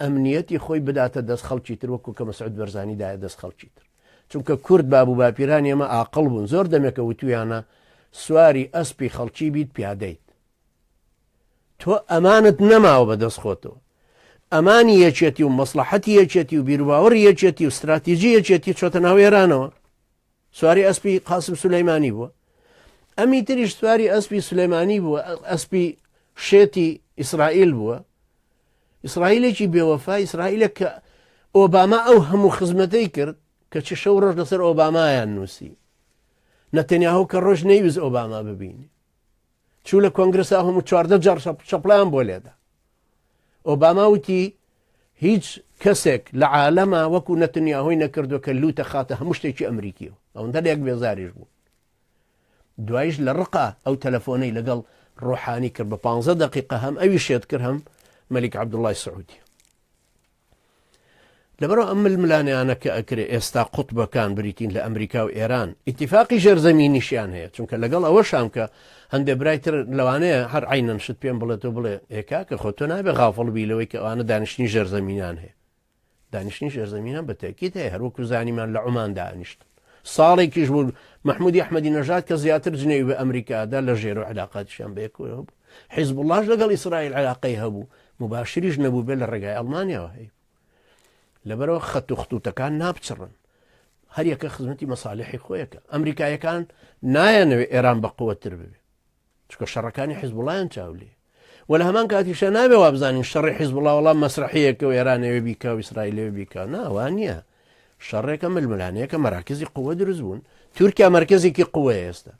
ئەمنیەتی خۆی بداتە دەست خەڵکی تر وەکو کە مەسعود بەرزانیدایە دەست خەڵکی تر چونکە کورد بابوو باپیران ئێمە عاقڵ بوون زۆر دەمێکە وتویانە سواری ئەسپی خەڵکی بیت پیادەیت تۆ ئەمانت نەماوە بەدەست خۆتەوە ئەمانی یەکێتی و مەسلحەتی یەکێتی و بیرباوەڕی یەکێتی و استراتیژی یەکێتی چۆتە ناو ئێرانەوە سواری ئەسپی قاسم سولەیمانی بووە ئەمی تریش سواری ئەسپی سولەیمانی بووە ئەسپی شێتی ئیسرائیل بووە ئیسرائیلێکی بێوەفا ئیسرائیلە کە ئۆباما ئەو هەموو خزمەتەی کرد کە چ شەو ڕۆژ لەسەر ئۆبامایان نووسی نەتەنیاهو کە ڕۆژ نەیویست ئۆباما ببینی چوو لە کۆنگرسا هەموو 14 جار شەپڵیان بۆ لێدا ئۆباما وتی هیچ کەسێک لە عالەما وەکو نەتەنیاهۆی نەکردو کە لوتە خاتە هەموو شتێکی ئەمریکیەوە ئەوەندە لێک بێزاریش بوو دوایش لە ڕقا ئەو تەلەفۆنەی لەگەڵ ڕۆحانی کرد بە 15 دقیقە هەم ئەوی شێت کرد هەم مەلیک عەبدوڵڵای سعودی لەبەرەوە ئەم ململانیانە کە ئەکرێ ئێستا قوتبەکان بریتین لە ئەمریکا و ئێران ئیتیفاقی ژێرزەمینیشیان هەیە چونکە لەگەڵ ئەوە شام کە هەندێ برایتر لەوانەیە هەر عینەن شت پێم بڵێتەوە بڵێ ئێکا کە خۆ تۆ نابێ غافڵ بی لەوەی کە ئەوانە دانیشتنی ژێرزەمینیان هەیە دانیشتنی ژێرزەمینیان بە تەکید هەیە هەروەکو زانیمان لە عومان دانیشتن ساڵێکیش بوو مەحموودی ئەحمەدی نەژاد کە زیاتر جنێوی بە ئەمریکادا لە ژێر و علاقاتیشیان بە یەکەوە هەبوو حیزب اللهش لەگەڵ ئیسرائیل علاقەی هەبوو مباشریش نەبوو بێ لە ڕێگای ئەڵمانیاوە هەیە لەبەرەوە خەت و خطوتەکان نابچڕن هەر یەکە خزمەتی مەساڵحی خۆیەکە ئەمریکایەکان نایەنەوێ ئێران بە قووەتر ببێ چکە شەڕەکانی حیزب اللهیان چاولێ و لە هەمان کاتیشە نابێ وابزانین شەڕی حیزب الله وەڵام مەسرحیەکە و ئێرانەوێ بیکە و ئیسرائیلەوێ بیکە ناوان نییە شەڕێکە ململانەیە کە مەراکزی قووە دروست بوون تورکیا مرکزێکی قووەیە ئێستا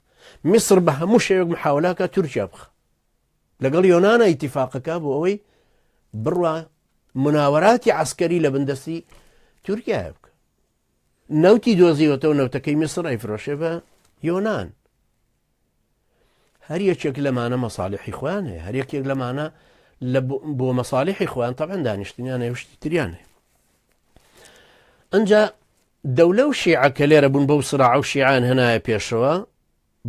میسر بە هەموو شێوەک محاولاکە تورکیا بخە لەگەڵ یۆنانە ئیتیفاقەکە بۆ ئەوەی بڕوا مناوەراتی عسکەری لە بندەستی تورکیا بکە نەوتی دۆزیوەتەوە نەوتەکەی میسر ئەیفرۆشێ بە یۆنان هەر یەکێک لەمانە مەساڵحی خۆیان هەیە هەر یەکێک لەمانە بۆ مەساڵحی خۆیان تەبعەن دانیشتنیان هەیە شتی تریان هەیە ئەنجا دەولە و شیعە کە لێرە بوون بەو سراع و شیعان هەنایە پێشەوە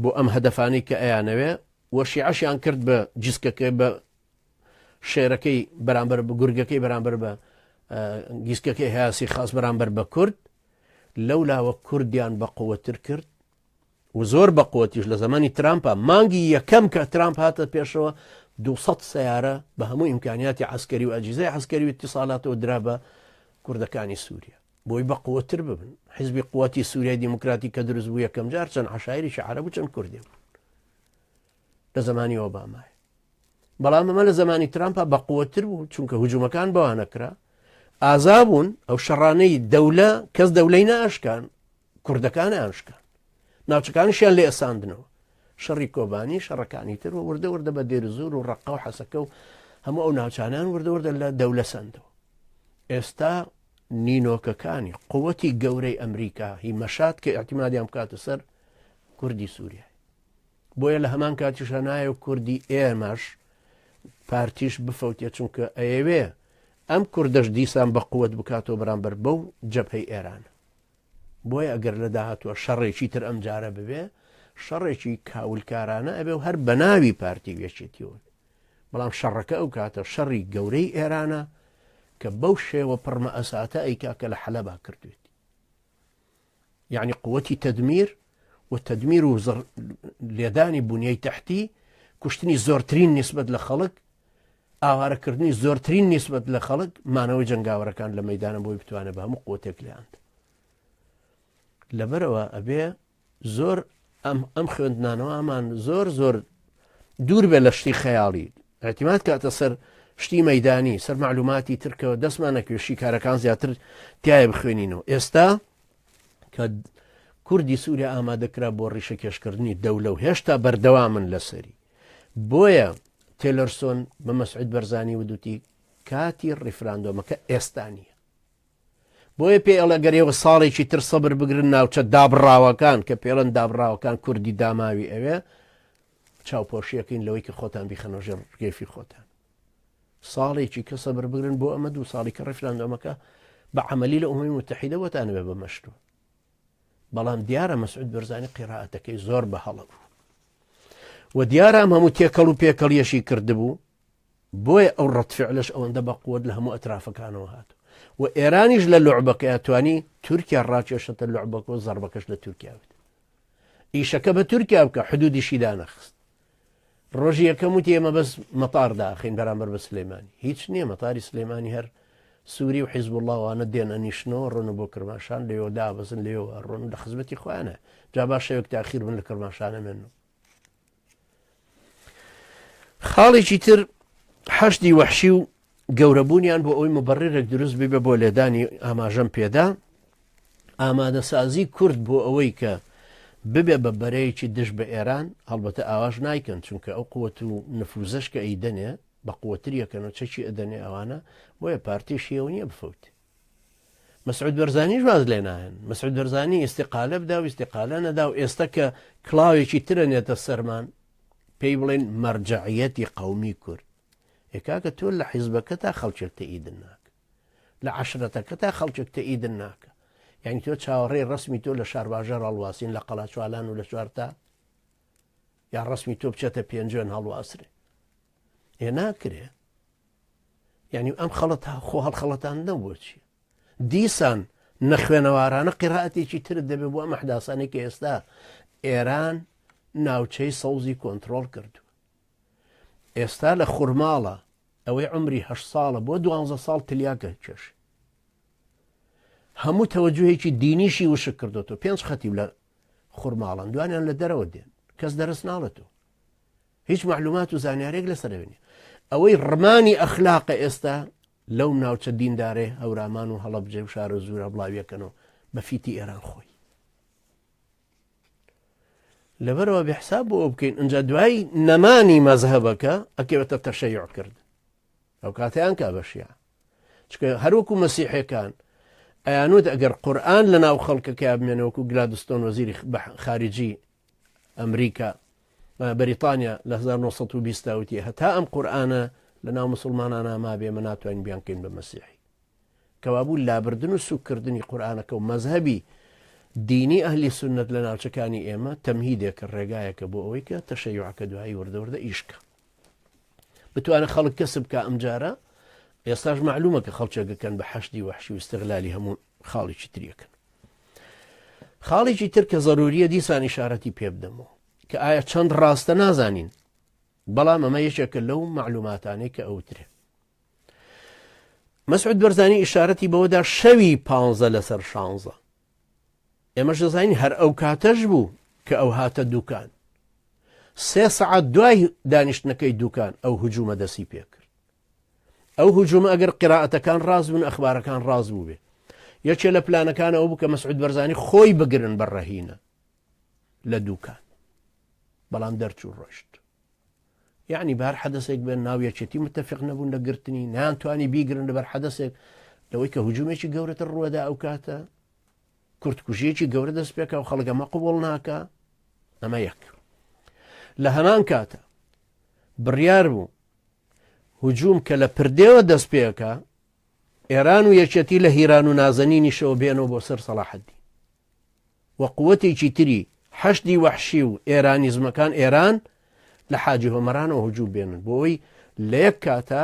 بۆ ئەم هەدەفانی کە ئەیانەوێ وە شیعەشیان کرد بە جیسکەکەی بە شێرەکەی بەرامبەر بە گورگەکەی بەرامبەر بە گیسکەکەی هەیاسی خاص بەرامبەر بە کورد لەولاوە کوردیان بە قووەتر کرد و زۆر بە قووەتیش لە زمانی ترامپە مانگی یەکەم کە ترامپ هاتە پێشەوە 200 سیارە بە هەموو ئیمکانیاتی عسکەری و ئەجیزەی عسکەری و اتصالاتەوە درا بە کوردەکانی سووریا بۆی بە قووەتر ببن حیزبی قووەتی سووریای دیموکراتی کە دروست بوو یەکەم جار چەند عەشایری عەرەب و چەند کوردی بوون لە زمانی ئۆبامای بەڵام ئەمە لە زمانی ترامپە بە قووەتر بوو چونکە هجوومەکان بەوانە کرا ئازا بوون ئەو شەڕانەی دەولە کەس دەولەی ناشکان کوردەکان ئاشکان ناوچەکانیشیان لێ ئەساندنەوە شەڕی کۆبانی شەڕەکانی تر و وردە وردە بە دێرزور و ڕەقا و حەسەکە و هەموو ئەو ناوچانیان وردە وردە لە دەولە سندەوە ئێستا نینۆکەکانی قووەتی گەورەی ئەمریکا هی مەشات کە ئەحتیمادیان بکاتە سەر کوردی سووریا بۆیە لە هەمان کاتیشە نایە و کوردی ئێمەش پارتیش بفەوتێ چونکە ئەیەوێ ئەم کوردەش دیسان بە قووەت بکاتەوە بەرامبەر بەو جەبهەی ئێرانە بۆیە ئەگەر لە داهاتوە شەڕێکی تر ئەم جارە ببێ شەڕێکی کاولکارانە ئەبێ و هەر بە ناوی پارتی وێچێتیەوە بەڵام شەڕەکە ئەو کاتە شەڕی گەورەی ئێرانە کە بەو شێوە پڕمە ئەساتە ئەیکا کە لە حەلەبا کردوێتی یعنی قووەتی تەدمیر و تەدمیر و لێدانی بنیەی تەحتی کوشتنی زۆرترین نیسبەت لە خەڵک ئاوارەکردنی زۆرترین نیسبەت لە خەڵک مانەوەی جەنگاوەرەکان لە مەیدانە بۆی بتوانێت بە هەموو قووەتێک لێیاند لەبەرەوە ئەبێ زۆر ئەم خوێندنانەوە ئەمان زۆر دوور بێ لە شتی خەیاڵی احتیماد کاتە سەر شتی مەدانی سەر معلوماتی ترکەوە دەستمانەکوێشی کارەکان زیاتر تایە بخوێنینەوە. ئێستا کە کوردی سووریا ئامادەکرا بۆ ڕیشە کێشکردنی دەولە و هێشتا بەردەوامن لەسەری. بۆیە تێلەرسۆن بە مەسعود بەرزانی ودوتی کاتی ڕیفراندۆمەکە ئێستا نییە. بۆیە پێ ئەڵە گەرێەوە ساڵێکی تر سەبر بگرن ناوچە دابڕاوەکان کە پێڵەن دابڕاوەکان کوردی داماوی ئەوێ چاوپۆشیەکەین لەوەی کە خۆتان بیخەنەوە ڕگەیفی خۆتان. ساڵێکی کە سەبر بگرن بۆ ئەمە 2 ساڵی کە ڕیفراندۆمەکە بە عەمەلی لە ئومەمی متحیدە وەتانەوێ بە مەشتووە. بەڵام دیارە مەسعود بەرزانی قیرائەتەکەی زۆر بە هەڵە بوو و دیارە ئەم هەموو تێکەڵ و پێکەڵیەشی کردبوو. بۆیە ئەو ڕەتفعلش ئەوەندە بە قووت لە هەموو ئەترافەکانەوە هاتو و ئێرانیش لە لوعبەکە ئەتوانی تورکیا ڕاکێشێتە لوعبەکە و زەربەکەش لە تورکیا بێت. ئیشەکە بە تورکیا بکە حدودیشی دانەخست. ڕۆژی یەکەم وتی ئێمە بەس مەتار داخین بەرامبەر بە سلێمانی. هیچ نییە، مەتاری سلێمانی هەر سووری و حیزب اللهوانە دێنە نیشنەوە ڕۆنە بۆ کرماشان لێەوە دابەزن لێەوە ڕۆن لە خزمەتی خۆیانە. جا باش شەوێک تاخیر بن لە کرماشانە منەوە. خاڵێکی تر حەشدی وەحشی و گەورەبوونیان بۆ ئەوی مبەڕێرێک دروست ببێ بۆ لێدانی ئاماژەم پێدا. ئامادەسازی کورد بۆ ئەوەی کە ببێ بە بەرەیەکی دش بە ئێران هەڵبەتە ئاواژ نایکەن، چونکە ئەو قووەت و نفوزەش کە ئەیدەنێ بە قووەتریەکەنەوە چەکی ئەدەنێ ئەوانە بۆیە پارتیشیەوە نییە بفەوت. مەسعود بەرزانیش واز لێ نایەن. مەسعود بەرزانی ئیستیقالە بدا و ئیستیقالە نەدا و ئێستا کە کڵاوێکی ترە نێتە سەرمان پێی بڵێن مەرجەعیەتی قەومی کورد. کاکە تۆ لە حیزبەکە تا خەڵکێک تەئیدن ناکە، لە عەشرەتەکە تا خەڵکێک تەئیدن ناکە. یعنی تۆ چاوەڕێی ڕسمی تۆ لە شارباژەر هەڵواسین لە قەڵاچوالان و لە چوارتا یا ڕسمی تۆ بچێتە پێنجێن هەڵواسرێ ناکرێ. یعنی ئەم خەڵەت خۆ هەڵخەڵەتان نەبووە چیە؟ دیسان نەخوێنەوارانە قیرائەتێکی ترت دەبێت بۆ ئەم ئەحداسانەی کە ئێستا ئێران ناوچەی سەوزی کۆنتڕۆڵ کردو. ئێستا لە خورماڵە ئەوەی عمری 8 ساڵە بۆ 12 ساڵ تلیاکە کێش هەموو تەوەجوهێکی دینیشی وشک کردوەوە. 5 خەتیب لە خورماڵن، دوانیان لە دەرەوە دێن، کەس دەرس ناڵێتەوە، هیچ معلومات و زانیارێک لەسەرەوێنێ. ئەوەی ڕمانی ئەخلاقە ئێستا لەو ناوچە دیندارێ هەورامان و هەڵەبجێ و شارە زورە بڵاویەکەنەوە بە فیتی ئێران خۆی. لەبەرەوە بحساب بۆ ئەو بکەین ئەنجا دوای نەمانی مەزهەبەکە ئەکەوێتە تەشەیع کرد. ئەو کاتیان کا بەشیە چکە هەروەکو مەسیحەکان ئەیانوت ئەگەر قورئان لە ناو خەڵکەکە بمێنەوەکو گلادستۆن وەزیری خارجی ئەمریکا بەریتانیا لە 1920 وتی هەتا ئەم قورئانە لە ناو مسلمانانە ما بێ مە ناتوانین بیانکەین بە مەسیحی. کەوابوو لابردن و سوکردنی قورئانەکە و مەزهەبی دینی ئەهلی سنت لە ناوچەکانی ئێمە تەمهیدێکە ڕێگایەکە بۆ ئەوەی کە تەشەیوعەکە دوایی وردەوردە ئیشکە بتوانێت خەڵک کەسب بکە. ئەم جارە ئێستاش معلومە کە خەڵکێکەکەن بە حەشدی وەحشی و استغلالی هەموو خاڵێکی تریەکەن. خاڵێکی تر کە ضروریە دیسان ئیشارەتی پێ بدەمەوە کە ئایا چەند ڕاستە نازانین، بەڵام ئەمە یەکێکە لەو معلوماتانەی کە ئەوترێ. مەسعود بەرزانی ئیشارەتی بەوەدا شەوی 15 لەسەر 16 ئێمەش دەزانین هەر ئەو کاتەش بوو کە ئەو هاتە دوکان 3 سەعات دوای دانیشتنەکەی دوکان ئەو هجوومە دەسی پێ کرد. ئەو هجوومە ئەگەر قیرائەتەکان ڕاز بوون ئەخبارەکان ڕاز بوو بێ. یەکێ لە پلانەکان ئەو بوو کە مەسعود بەرزانی خۆی بگرن بەڕەهینە لە دوکان، بەڵام دەرچوو ڕۆشت. یعنی بەر حەدەسێک بێن ناو یەکێتی متفق نەبوون لە گرتنی نانتوانی بیگرن لەبەر حەدەسێک لەوەی کە هجوومێکی گەورەتر ڕووەدا ئەو کاتە کورتکوژیەکی گەورە دەست پێکە و خەڵکەمە قوبوڵ ناکە. ئەمە یەک. لە هەمان کاتە بڕیار بوو هجووم کە لە پردێوە دەست پێکە ئێران و یەکێتی لە هیران و نازەنینیشەوە بێنەوە بۆ سەر سەلاحەدین و قووەتێکی تری حەشدی وەحشی و ئێرانیزمەکان ئێران لە حاجی هۆمەرانەوە هجووم بێنن بۆ ئەوەی لە یەک کاتە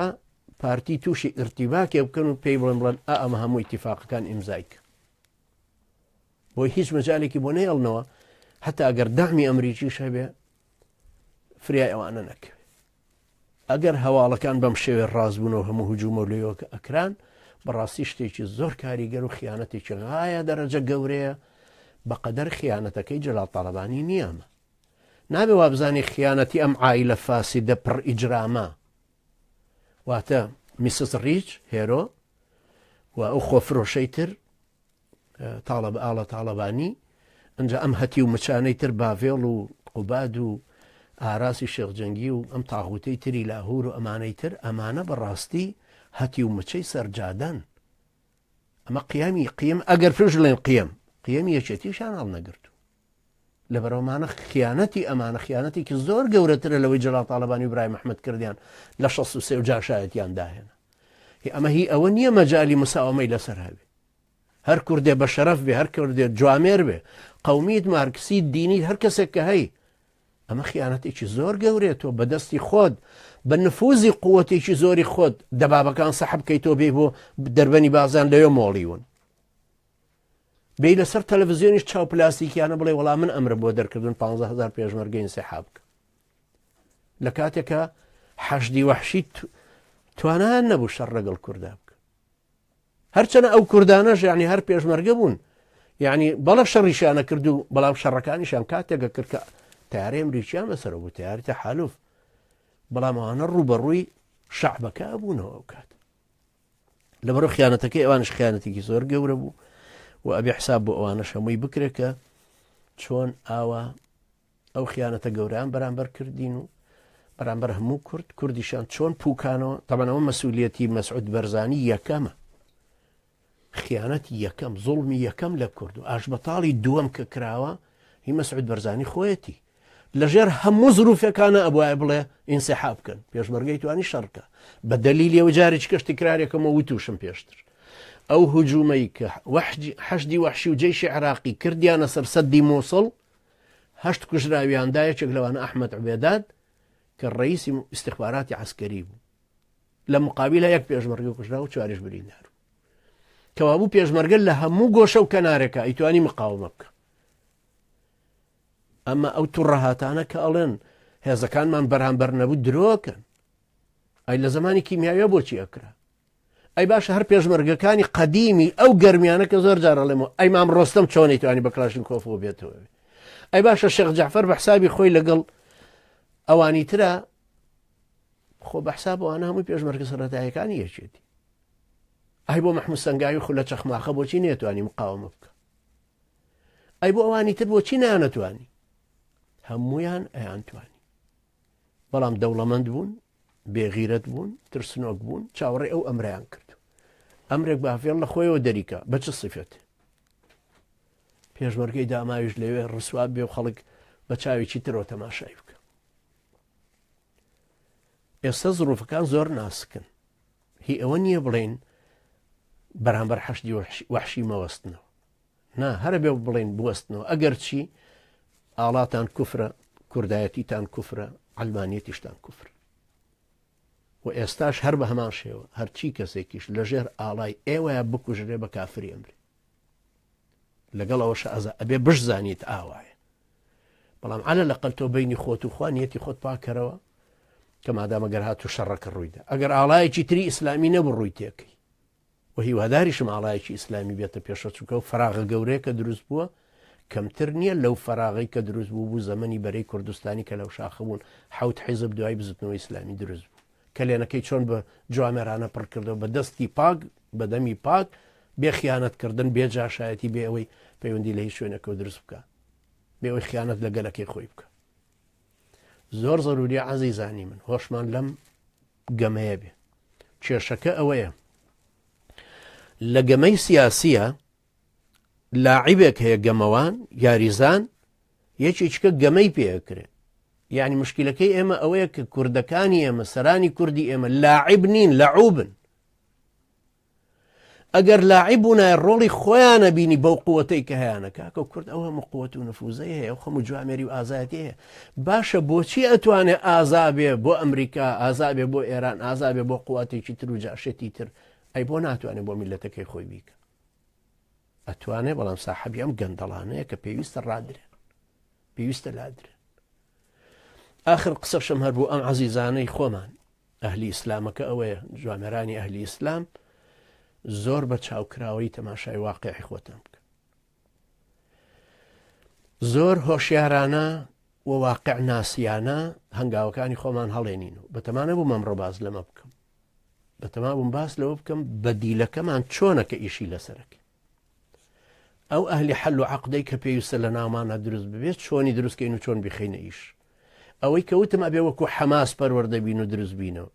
پارتی تووشی ئرتیباکێ بکەن و پێی بڵێن ئەمە هەموو ئیتیفاقەکان ئیمزایکە. بۆی هیچ مەجالێکی بۆ نەیەڵنەوە هەتا ئەگەر دامی ئەمریکیش هەبێ فریای ئەوانە نەکەوێت. ئەگەر هەواڵەکان بەم شێوێ ڕازبوونەوە هەموو هجوومە لێەوە ئەکران بەڕاستی شتێکی زۆر کاریگەر و خیانەتێکی غایە دەرەجە گەورەیە بەقەدەر خیانەتەکەی جەلال تەڵەبانی نییەمە. نابێ وابزانی خیانەتی ئەم عائیلە فاسیدە پڕ ئیجرامە واتە میسس ڕیچ هێرۆ و ئەو خۆفرۆشەی تر تاڵە ئاڵە تاڵەبانی ئەنجا ئەم هەتی و مچانەی تر باڤێڵ و قوباد و ئاراسی شێخجەنگی و ئەم تاغوتەی تری لاهور و ئەمانەی تر ئەمانە بەڕاستی هەتی و مچەی سەرجادان ئەمە قیم ئەگەر پێش لێن قیم یەکێتیشان هەڵ نەگرتو لەبەرەوەمانە خیانەتی ئەمانە خیانەتێکی زۆر گەورەترە لەوەی جەلال تاڵەبانی و برای محمد کردیان لە 63 جاشایەتیان داهێنا ئەمە هی ئەوە نییە مەجای مساومەی لەسەر هەبێ هەر کوردێ بە شەرەف بێ هەر کوردێ جوامێر بێ قەومیت مارکسی دینیت هەر کەسێک کە هەی ئەمە خیانەتێکی زۆر گەورێتەوە بەدەستی خۆت بە نفوزی قووەتێکی زۆری خۆت دەبابەکان سەحب بکەیتەوە بێ بۆ دەربەنی بازان لەوێ مۆڵیون بێ لەسەر تەلەڤیزیۆنیش چاو پلاستیکیانە بڵێ وەڵام من ئەمرە بۆ دەرکردن 15,000 پێشمەرگەی سەحاب بکە لە کاتێکە حەشدی وەحشی توانان نەبوو شەڕ لەگەڵ کووردا بکە هەرچەنە ئەو کوردانەش یعنی هەر پێشمەرگە بوون یعنی بەڵە شەڕیشانە کرد و بەڵام شەڕەکانیشان کاتێکە کرد کە تیارەی ئەمریکیان بەسەرەوە بوو تیاری تەحالوف بەڵام ئەوانە ڕوبەڕووی شەعبەکە بوونەوە ئەو کات لەبەرەوە خیانەتەکەی ئەوانش خیانەتێکی زۆر گەورە بوو و ئەبێ حساب بۆ ئەوانەش هەمووی بکرێت کە چۆن ئاوا ئەو خیانەتە گەورەیان بەرامبەر کردین و بەرامبەر هەموو کوردیشان چۆن پوکانەوە تەمەنەوە مەسئولیەتی مەسعود بەرزانی یەکەمە خیانەتی یەکەم زوڵمی یەکەم لە کورد و ئاشبەتاڵی دووەم کە کراوە هی مەسعود بەرزانی خۆیەتی لەژێر هەموو زروفەکانە ئەبوایە بڵێ ئینسیحاب بکەن پێشمەرگەی توانی شەڕکە بە دەلیلی ئەوە جارێکی کەشتی کرارێکەمە وتوشم پێشتر ئەو هجوومەی کە حەشدی وەحشی و جەیشی عراقی کردیانە سەر سەدی مووسڵ هەشت کوژراویاندایە چێک لەوانە ئەحمەد عوبێداد کە ڕئیسی استخباراتی عسکەری بوو لە مقابلە یەک پێشمەرگە کوژرا و چواریش بریندار کەوابوو پێشمەرگە لە هەموو گۆشە و کەنارێکە ئەیتوانی مقاومە بکە ئەمە ئەو تووڕەهاتانە کە ئەڵێن هێزەکانمان بەرامبەر نەبوو درۆکەن ئەی لە زمانی کیمیاویە بۆچی ئەکرا ئەی باشە هەر پێشمەرگەکانی قەدیمی ئەو گەرمیانە کە زۆر جار ئەڵێمەوە ئەی مام ڕۆستەم چۆنی توانی بە کلاشینکۆفەوە بێتەوە ئەی باشە شێخ جەعفەر بە حسابی خۆی لەگەڵ ئەوانی ترە خۆ بە حساب ئەوانە هەمووی پێشمەرگە سەرەتاییەکانی یەکێتی ئەی بۆ مەحموود سەنگاوی خولە چەخماخە بۆچی نێتوانی مقاومە بکە ئەی بۆ ئەوانی تر بۆچی نانەتوانی هەمویان ئەیانتوانی بەڵام دەوڵەمەند بوون بێغیرەت بوون ترسنۆک بوون چاوەڕێ ئەو ئەمریان کرد ئەمرێک بافێڵ لە خۆیەوە دەریکە بە چ سفێت پێشمەرگەی داماویش لەوێ ڕسواب بێ و خەڵک بە چاوێکی ترەوە تەماشای بکە ئێستا زروفەکان زۆر ناسکن هی ئەوە نییە بڵێن بەرامبەر حەشدی وەحشی مەوەستنەوە نا هەرە بێ بڵێن بوەستنەوە ئەگەر چی ئاڵاتان کوفرە کوردایەتیتان کوفرە عەلمانیەتیشتان کوفرە و ئێستاش هەر بە هەمان شێوە هەرچی کەسێکیش لەژێر ئاڵای ئێوەیە بکوژرێ بە کافری ئەمری لەگەڵ ئەوەشە ئەزا ئەبێ بشزانیت ئاوایە بەڵام عەلە لەقەل تۆ بەینی خۆت و خوا نیەتی خۆت پاکەرەوە کە مادامە گەر هاتوو شەڕەکە ڕوویدا ئەگەر ئاڵایەکی تری ئیسلامی نەبوو ڕووی تێکەی و هیواداریشم ئاڵایەکی ئیسلامی بێتە پێشە چووکە و فراغە گەورەیە کە دروست بووە کەمتر نییە لەو فراغی کە دروست بوو زەمەنی بەرەی کوردستانی کە لەو شاخە بوون حەوت حیزب دوای بزنەوەی ئیسلامی دروست بوو کە لێنەکەی چۆن بە جوامێرانە پڕ کردەوە بە دەستی پاک بە دەمی پاک بێ خیانەتکردن بێ جاشایەتی بێ ئەوەی پەیوەندی لە هیچ شوێنەکەەوە دروست بکە بێ ئەوەی خیانەت لە گەلەکەی خۆی بکە زۆر ضروریە عەزیزانی من هۆشمان لەم گەمەیە بێ کێشەکە ئەوەیە لە گەمەی سیاسیە لاعیبێک هەیە گەمەوان یاریزان یەکێککە گەمەی پێەکرێت یعنی مشکلەکەی ئێمە ئەوەیە کە کوردەکانی ئێمە سەرانی کوردی ئێمە لاعیب نین لەعوبن ئەگەر لاعیب بوونایە ڕۆڵی خۆیانە بینی بەو قووەتەی کە هەیەەکە کە کورد ئەوە هەموو قووەت و نفوزەی هەیە و خەموو جوامێری و ئازادی هەیە باشە بۆچی ئەتوانێت ئازابێ بۆ ئەمریکا ئازابێ بۆ ئێران ئازابێ بۆ قووەتێکی تر و جاشێتی تر ئەی بۆ ناتوانێت بۆ میلەتەکەی خۆی بیکە ئەتوانێت بەڵام ساحەبی ئەم گەندەڵانەیە کە پێویستە ڕادرێن پێویستە لادرێن آخر قسەشم هەر بوو ئەم عەزیزانەی خۆمان ئەهلی ئیسلامەکە ئەوەیە جوامێرانی ئەهلی ئیسلام زۆر بە چاوکراوەی تەماشای واقعی خۆتان بکە زۆر هۆشیارانە و واقع ناسیانە هەنگاوەکانی خۆمان هەڵێنین و بەتەمانە بوو مەمڕۆ باز لەمە بکەم بەتەمام باس لەوە بکەم بەدیلەکەمان چۆنە کە ئیشی لەسەرەکە ئەو ئەهلی حەل و عەقدەی کە پێویستە لە ناومانە دروست ببێت چۆنی دروستکەین و چۆن بخەینە ئیش ئەوەی کەوتم ئەبێ وەکو حەماس پەروەردە بین و دروست بینەوە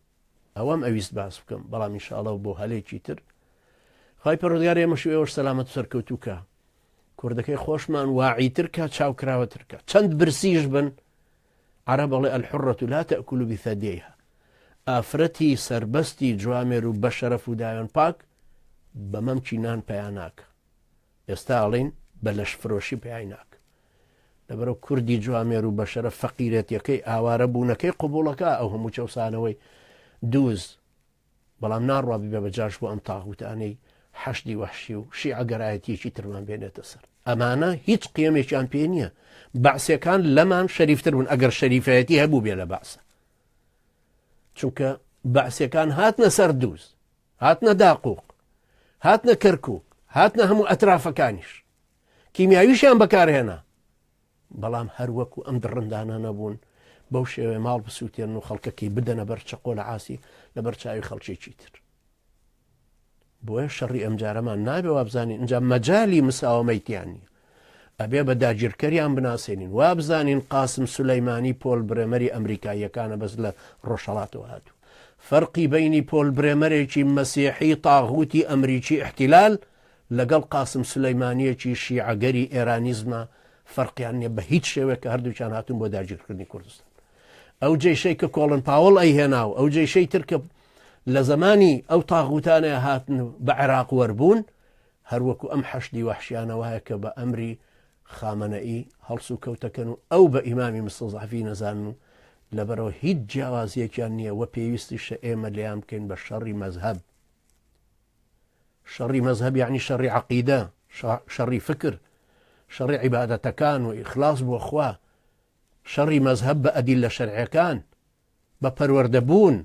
ئەوەم ئەویست باس بکەم بەڵام ئینشاءڵڵا بۆ هەلێکی تر خی پەروەردگار ئێمەش ئێوەش سەلامەت و سەرکەوتووکە کوردەکەی خۆشمان واعیتر کە چاوکراوەتر کە چەند برسیش بن عەرەب بەڵێ الحورەة لا تأكل بثديها ئافرەتی سربەستی جوامێر و بەشەرەف و دایان پاک بە مەمکی نان پێیان ناکە ئێستا ئەڵێن بە لەش فرۆشی پێیان ناکە لەبەرەو کوردی جوامێر و بەشەرەف فەقیرەتیەکەی ئاوارە بوونەکەی قبوڵەکە ئەو هەموو چەوسانەوەی دووز بەڵام ناڕوا ببێ بەجاش بۆ ئەم تاغوتانەی حەشدی وەحشی و شیعە گەرایەتیەکی ترمان بێنێتە سەر ئەمانە هیچ قیەمێکیان پێ نییە بەعسیەکان لەمان شەریفتر بوون ئەگەر شەریفەتی هەبوو بێ لە بەعسە چونکە بەعسیەکان هاتنە سەر دووز هاتنە داقوق هاتنە کەرکووک هاتنە هەموو ئەترافەکانیش کیمیاویشیان بەکارهێنا بەڵام هەروەکو ئەم دڕندانە نەبوون بەو شێوێ ماڵ بسووتێن و خەڵکەکی بدەنە بەر چقۆ لە عاسی لەبەر چاوی خەڵکێکی تر بۆیە شەڕی ئەم جارەمان نابێ وابزانین اینجا مەجالی مساوەمەیتیان نییە ئەبێ بە داگیرکەریان بناسێنین وابزانین قاسم سولەیمانی پۆل برێمەری ئەمریکاییەکانە بەس لە ڕۆژهەڵاتەوە هاتوو فەرقی بەینی پۆل برێمەرێکی مەسیحی تاغوتی ئەمریکی احتیلال لەگەڵ قاسم سولەیمانیەکی شیعەگەری ئێرانیزمە فەرقیان نییە بە هیچ شێوەیە کە هەردووچیان هاتوون بۆ داگیرکردنی کوردستان ئەو جێشەی کە کۆڵن پاوەڵ ئەیهێناو ئەو جێشەی تر کە لە زمانی ئەو تاغوتانە هاتن بە عێراق وەربوون هەروەکو ئەم حەشدی وەحشیانەوەیە کە بە ئەمری خامەنەئی هەڵس و کەوتەکەن و ئەو بە ئیمامی مستەزعەفی نەزانن و لەبەرەوە هیچ جیاوازیەکیان نییە وە پێویستیشە ئێمە لێیان بکەین بە شەڕی مەزهەب شەڕی مەزهەب یعنی شەڕی عەقیدە شەڕی فکر شەڕی عیبادەتەکان و ئیخلاص بۆ خوا شەڕی مەزهەب بە ئەدیلە شەرعیەکان بە پەروەردەبوون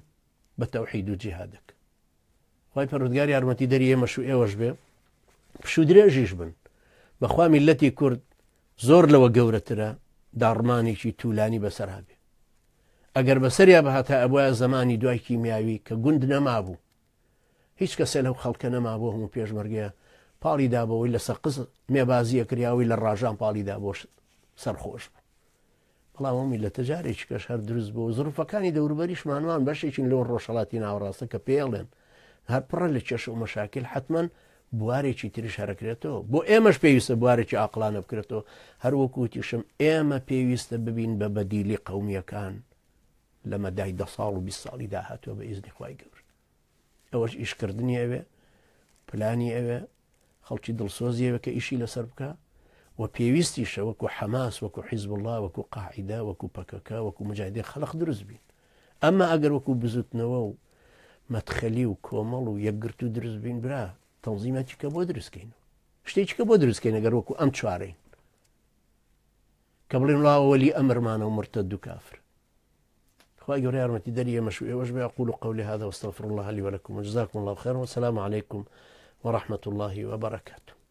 بە تەوحید و جیهادەک خی پەروەردگار یارمەتی دەری ئێمەش و ئێوەش بێ پشو درێژیش بن بەخوا میلەتی کورد زۆر لەوە گەورەترە داڕمانێکی توولانی بەسەرا بێ ئەگەر بەسەریا بەهاتە ئەبوایە زمانی دوای کیمیاوی کە گوند نەمابوو هیچ کەسێ لەو خەڵکە نەمابوو هەموو پێشمەرگەیە پاڵی دابەوەی لە سەقز مێبازیە کریاوی لە ڕاژان پاڵی دابۆش سەرخۆش بوو بەڵام ئەو میلەتە جارێکی کەش هەر دروست بوو زروفەکانی دەوروبەریشمانوان بەشێکین لەو ڕۆژهەڵاتی ناوەڕاستە کە پێڵێن هەر پڕە لە کێش و مەشاکل حتمما بوارێکی تریش هەرەکرێتەوە بۆ ئێمەش پێویستە بوارێکی عاقلانە بکرێتەوە هەروەکوتیشم ئێمە پێویستە ببین بە بەدیلی قەومیەکان لە مەدای 10 ساڵ و 20 ساڵی داهاتوە بە ئیزنی خوای گەورە ئەوەش ئیشکردنی ئەوێ پلانی ئەوێ خەڵکی دڵسۆزیەوە کە ئیشی لەسەر بکە و پێویستیشە وەکو حەماس وەکو حیزب الله وەکو قاعیدە وەکو پەکەکە وەکو مجاهدین خەڵق دروست بین ئەمما ئەگەر وەکو بزوتنەوە و مەدخەلی و کۆمەڵ و یەکگرت و دروست بین برا تەنزیمێکی کە بۆ دروستکەین شتێکی کە بۆ دروستکەین ئەگەر وەکو ئەم چوارەین کە بڵێن وڵا وەلی ئەمرمانە و مرتەد و کافر خواهي قولي أرمتي دليل مشوية وجبة أقول قولي هذا واستغفر الله لي ولكم وجزاكم الله خيرا والسلام عليكم ورحمة الله وبركاته.